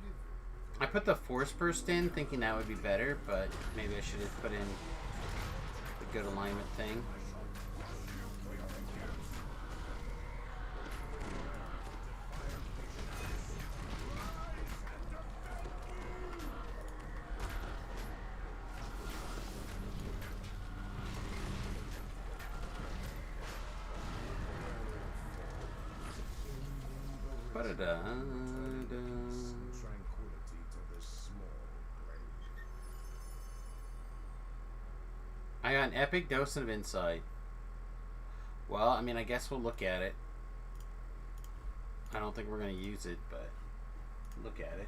you, livid. I put the Force Burst in thinking that would be better, but maybe I should have put in the good alignment thing. Tranquility to this small blade. I got an epic dose of insight. Well, I mean, I guess we'll look at it. I don't think we're going to use it, but look at it.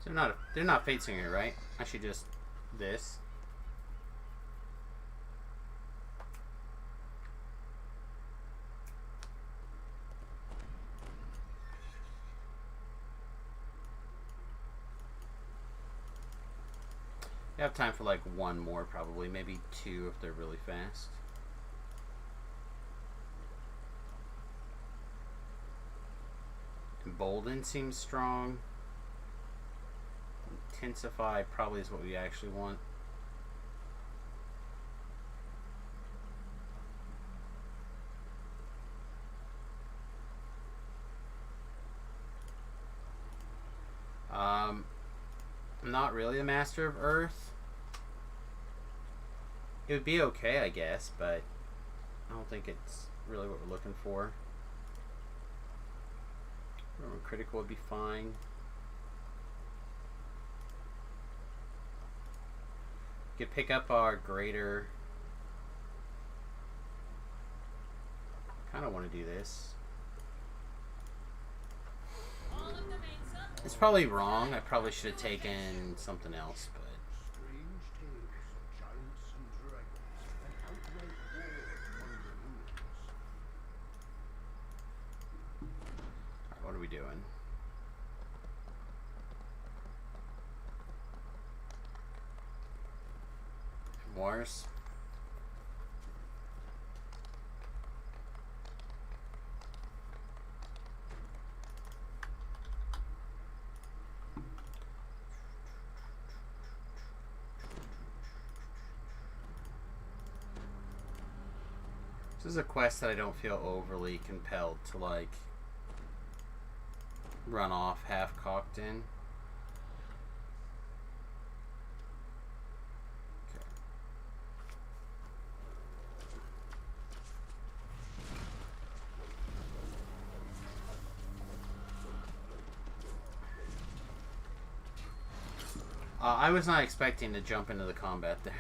So they're not Fate Singer, right? I should just this. I have time for like one more probably, maybe two if they're really fast. Embolden seems strong. Intensify probably is what we actually want. I'm not really a master of Earth. It would be okay, I guess, but I don't think it's really what we're looking for. Critical would be fine. Could pick up our greater. Kind of want to do this. All of the main sub. It's probably wrong. I probably should have taken something else, but Strange tales of giants and dragons and outright war among the ruins. alright, what are we doing? Wars. This is a quest that I don't feel overly compelled to like run off half-cocked in. I was not expecting to jump into the combat there.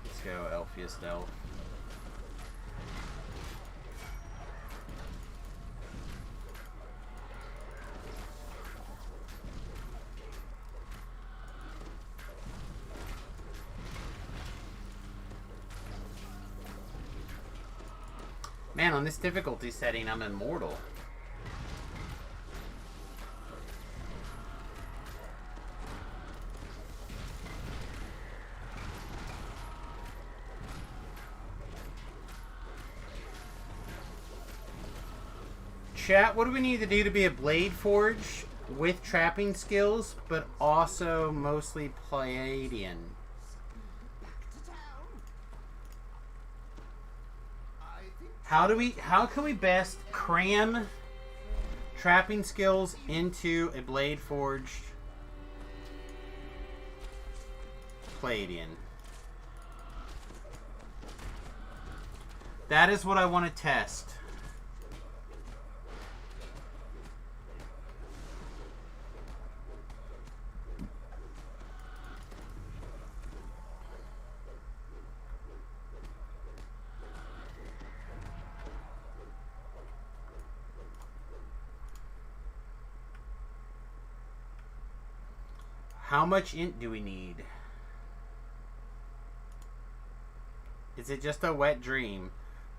Let's go, Elfiest Elf. Man, on this difficulty setting, I'm immortal. Chat, what do we need to do to be a Bladeforged with trapping skills, but also mostly Pleiadian? How can we best cram trapping skills into a Bladeforged Pleiadian? That is what I want to test. How much int do we need? Is it just a wet dream?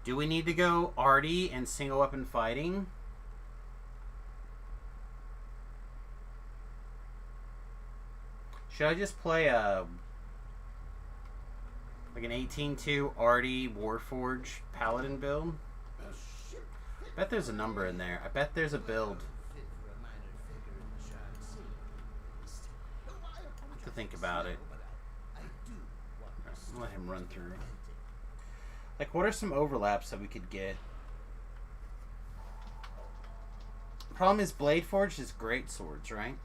Do we need to go arty and single weapon fighting? Should I just play a like an 18-2 arty Warforged Paladin build? I bet there's a number in there. I bet there's a build. To think about it. I'll let him run through. Like, what are some overlaps that we could get? Problem is, Bladeforged is great swords, right?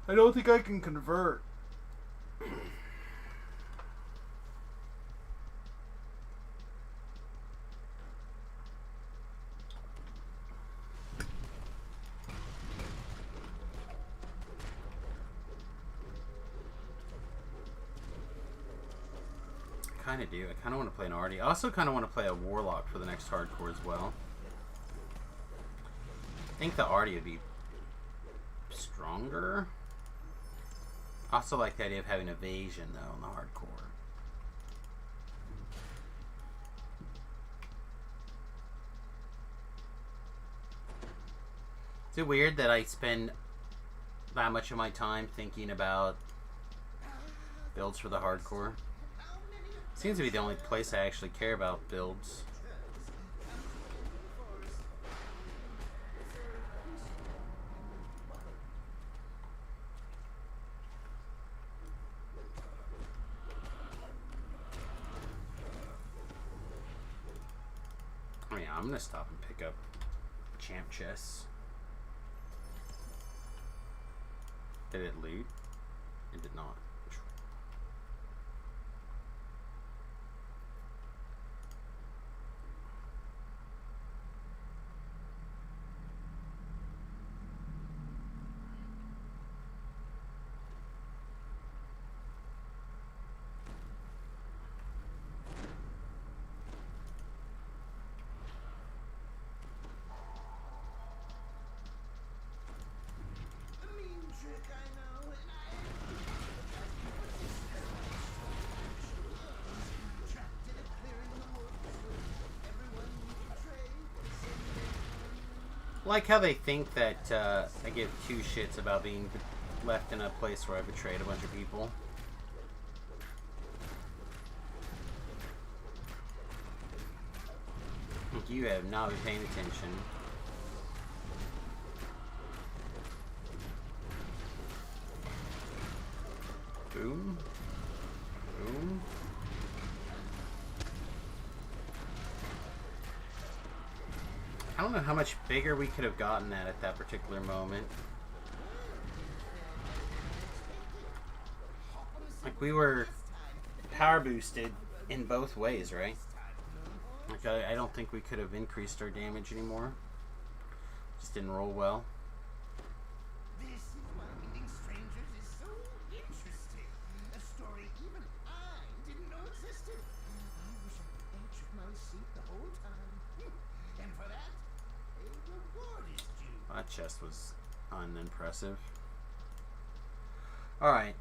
I don't think I can convert. I kind of do. I kind of want to play an arty. I also kind of want to play a warlock for the next hardcore as well. I think the arty would be stronger. I also like the idea of having evasion though in the hardcore. Is it weird that I spend that much of my time thinking about builds for the hardcore? Seems to be the only place I actually care about builds. Oh yeah, I'm gonna stop and pick up champ chests. Did it loot? It did not. Like how they think that I give two shits about being left in a place where I betrayed a bunch of people. You have not been paying attention. Boom. Boom. I don't know how much bigger we could have gotten that at that particular moment. Like, we were power boosted in both ways, right? Like, I don't think we could have increased our damage anymore. Just didn't roll well. This is why meeting strangers is so interesting. A story even I didn't know existed. I was at the edge of my seat the whole time. And for that, a reward is due. That chest was unimpressive. Alright.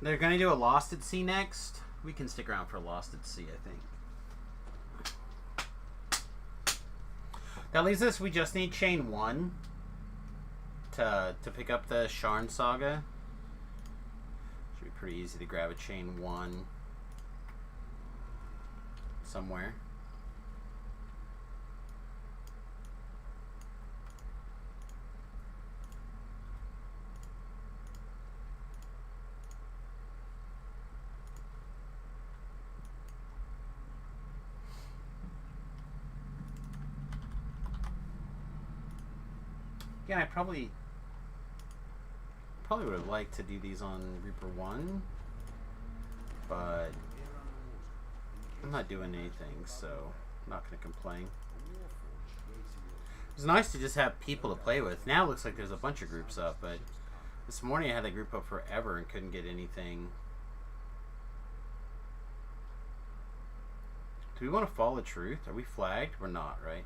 They're gonna do a Lost at Sea next. We can stick around for Lost at Sea, I think. That leaves us, we just need Chain 1 to pick up the Sharn Saga. Should be pretty easy to grab a Chain 1 somewhere. Yeah, I probably would have liked to do these on Reaper 1, but I'm not doing anything, so I'm not going to complain. It's nice to just have people to play with. Now it looks like there's a bunch of groups up, but this morning I had a group up forever and couldn't get anything. Do we want to follow the truth? Are we flagged? We're not, right?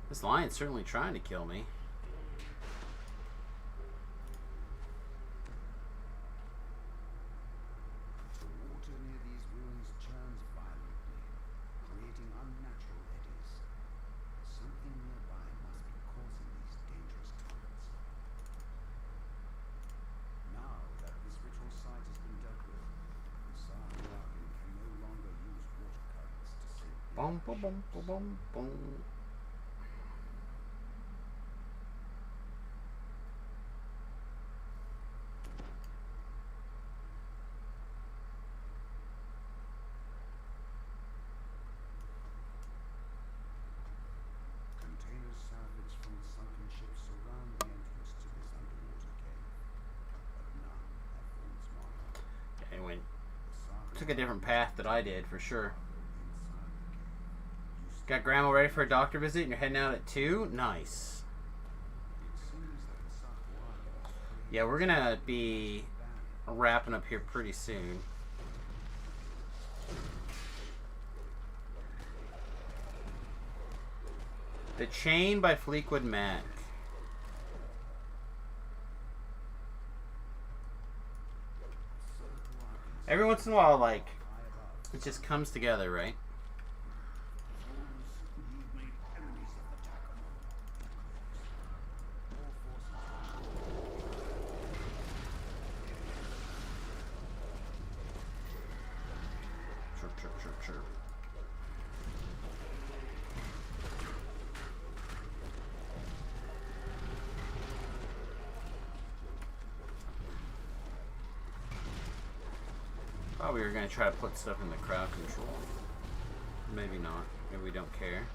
This lion's certainly trying to kill me. The water near these ruins churns violently, creating unnatural eddies. Something nearby must be causing these dangerous currents. Now that this ritual site has been dealt with, the Sarn can no longer use water currents to sink. Boom, boom, boom, boom, boom, boom. Containers salvaged from the sunken ships surround the entrance to this underwater cave, but none have Thorn's mark. Anyway, The Sarn took a different path that I did for sure. inside the cave used Got Grandma ready for a doctor visit and you're heading out at 2? Nice. it seems that the Sarn Yeah, we're gonna be wrapping up here pretty soon. The Chain by Fleetwood Mac. Every once in a while, like, it just comes together, right? You've made enemies of the Takamon. All forces Chirp, chirp, chirp, chirp. Thought we were gonna try to put stuff in the crowd control. Maybe not. Maybe we don't care.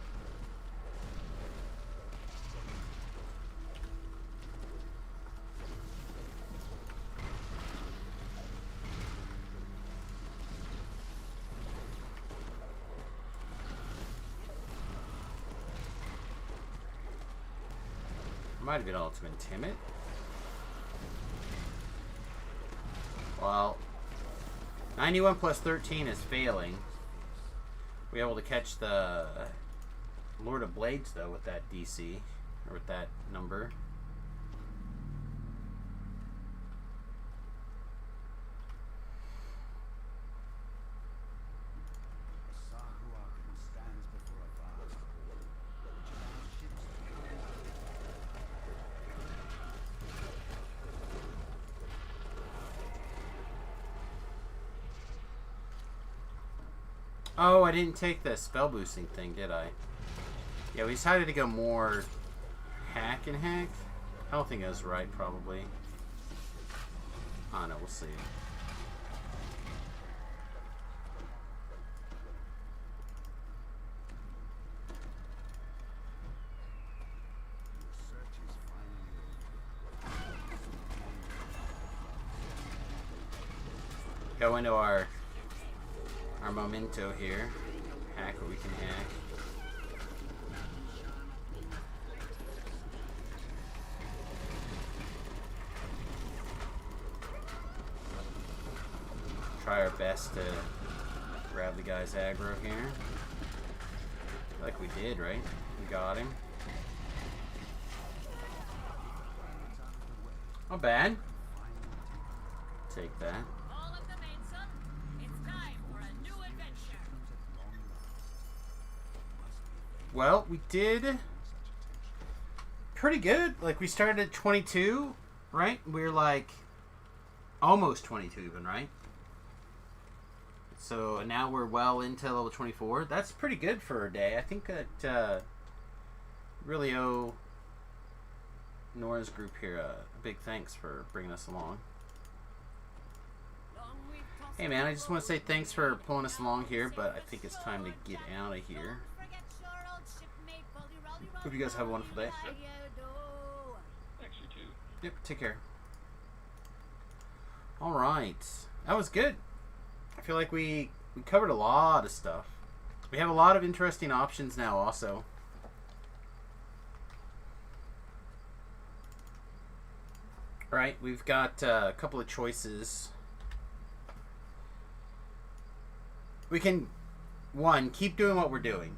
Might have been ultimate timid. Well, 91 plus 13 is failing. We able to catch the Lord of Blades though with that DC or with that number. Sahuagin stands before a vast hall, which allows ships to come in. Oh, I didn't take the spell boosting thing, did I? Yeah, we decided to go more hack and hack. I don't think I was right, probably. I don't know, we'll see. Your search is finally over. Go into our memento here. Hack what we can hack. try our best to grab the guy's aggro here. Like we did, right? We got him. Not bad. Take that. All of the main son, it's time for a new adventure. Well, we did pretty good. Like, we started at 22, right? We're like almost 22 even, right? So now we're well into level 24. That's pretty good for a day. I think that really owe Nora's group here a big thanks for bringing us along. Hey man, I just want to say thanks for pulling us along here, but I think it's time to get out of here. Hope you guys have a wonderful day. Thanks, you too. Yep, take care. Alright. That was good. I feel like we covered a lot of stuff. We have a lot of interesting options now also. Alright, we've got a couple of choices. We can, one, keep doing what we're doing.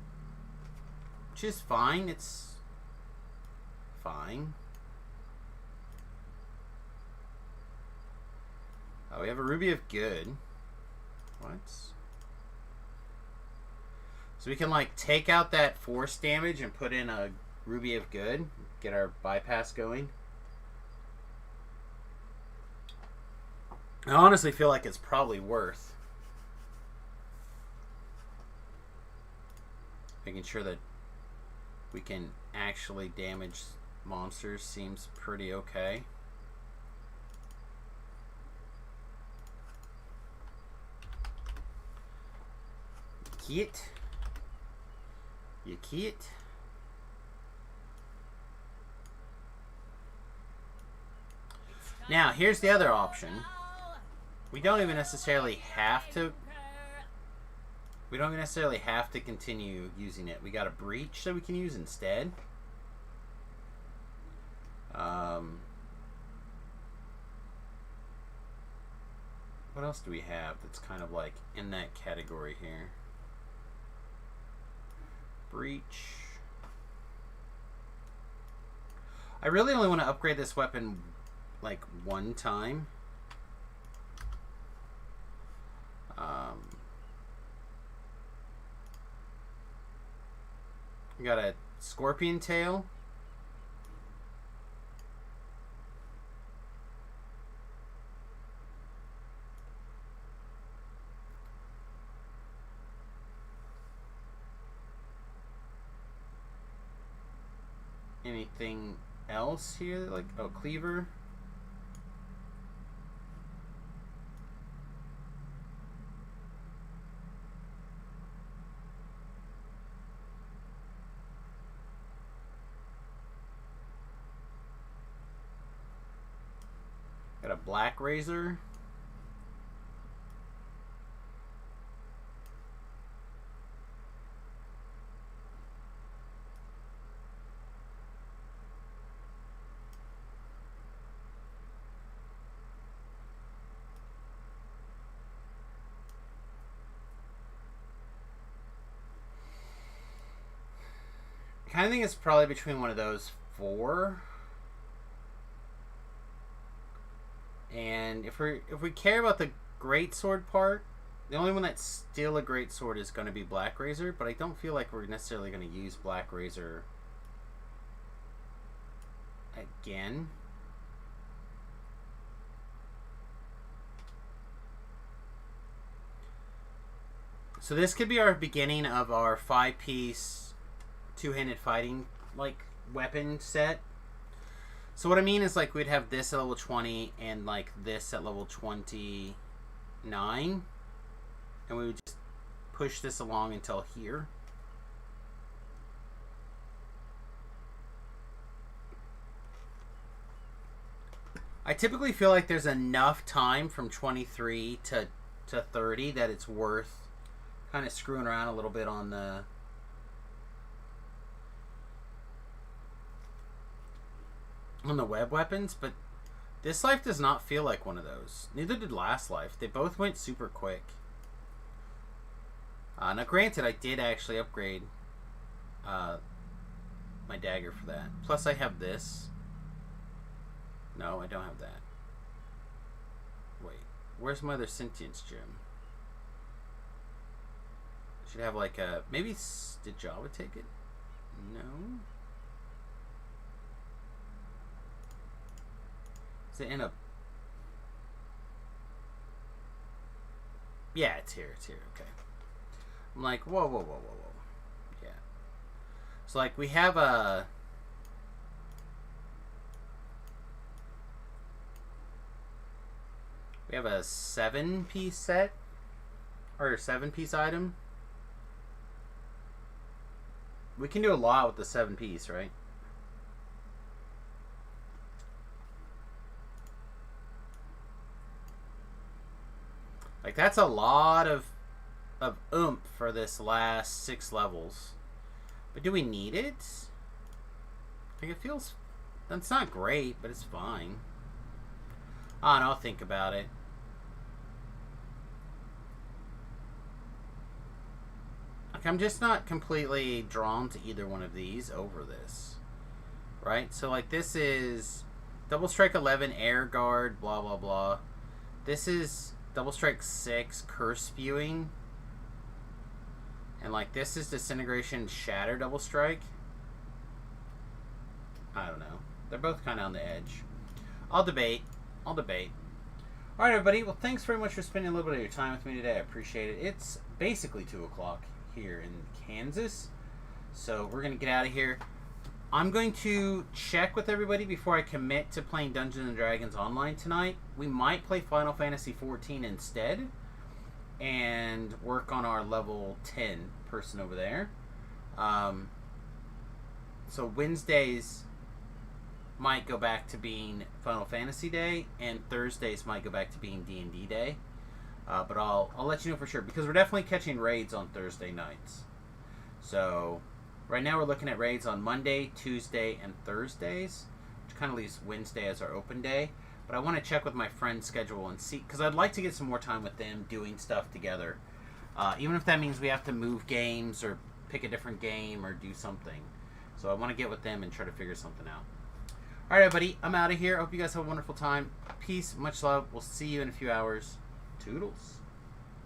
Which is fine. It's fine. Oh, we have a Ruby of Good. What? So we can, like, take out that force damage and put in a Ruby of Good. Get our bypass going. I honestly feel like it's probably worth making sure that we can actually damage monsters. Seems pretty okay. Kit. You kit. Now, here's the other option. We don't even necessarily have to. We don't necessarily have to continue using it. We got a breach that we can use instead. What else do we have that's kind of like in that category here? Breach. I really only want to upgrade this weapon like one time. We got a scorpion tail. Anything else here? Like, oh, cleaver. Got a black razor. I kind of think it's probably between one of those four. And if we care about the greatsword part, the only one that's still a greatsword is going to be Black Razor, but I don't feel like we're necessarily going to use Black Razor again. So this could be our beginning of our 5-piece two-handed fighting like weapon set. So what I mean is, like, we'd have this at level 20 and, like, this at level 29. And we would just push this along until here. I typically feel like there's enough time from 23 to 30 that it's worth kind of screwing around a little bit on the web weapons, but This life does not feel like one of those. Neither did last life. They both went super quick. Now granted, I did actually upgrade my dagger for that. Plus I have this. No, I don't have that. Wait, where's my other sentience gem? Should have like a... Maybe... Did Java take it? No. Is it in a... Yeah, it's here. It's here. Okay. I'm like, whoa, whoa, whoa, whoa, whoa. Yeah. So, like, we have a... We have a 7-piece set. Or a 7-piece item. We can do a lot with the 7-piece, right? Like, that's a lot of oomph for this last 6 levels. But do we need it? Like, it feels... That's not great, but it's fine. I don't know, I'll think about it. Like, I'm just not completely drawn to either one of these over this. Right? So, like, this is... Double Strike 11, Air Guard, blah, blah, blah. This is... Double Strike 6, Curse Spewing. And, like, this is Disintegration, Shatter, Double Strike. I don't know. They're both kind of on the edge. I'll debate. Alright, everybody. Well, thanks very much for spending a little bit of your time with me today. I appreciate it. It's basically 2 o'clock here in Kansas. So, we're going to get out of here. I'm going to check with everybody before I commit to playing Dungeons & Dragons Online tonight. We might play Final Fantasy XIV instead and work on our level 10 person over there. So Wednesdays might go back to being Final Fantasy Day, and Thursdays might go back to being D&D Day. But I'll let you know for sure, because we're definitely catching raids on Thursday nights. So... Right now we're looking at raids on Monday, Tuesday, and Thursdays, which kind of leaves Wednesday as our open day. But I want to check with my friend's schedule and see, because I'd like to get some more time with them doing stuff together. Even if that means we have to move games or pick a different game or do something. So I want to get with them and try to figure something out. Alright, everybody, I'm out of here. I hope you guys have a wonderful time. Peace, much love. We'll see you in a few hours. Toodles.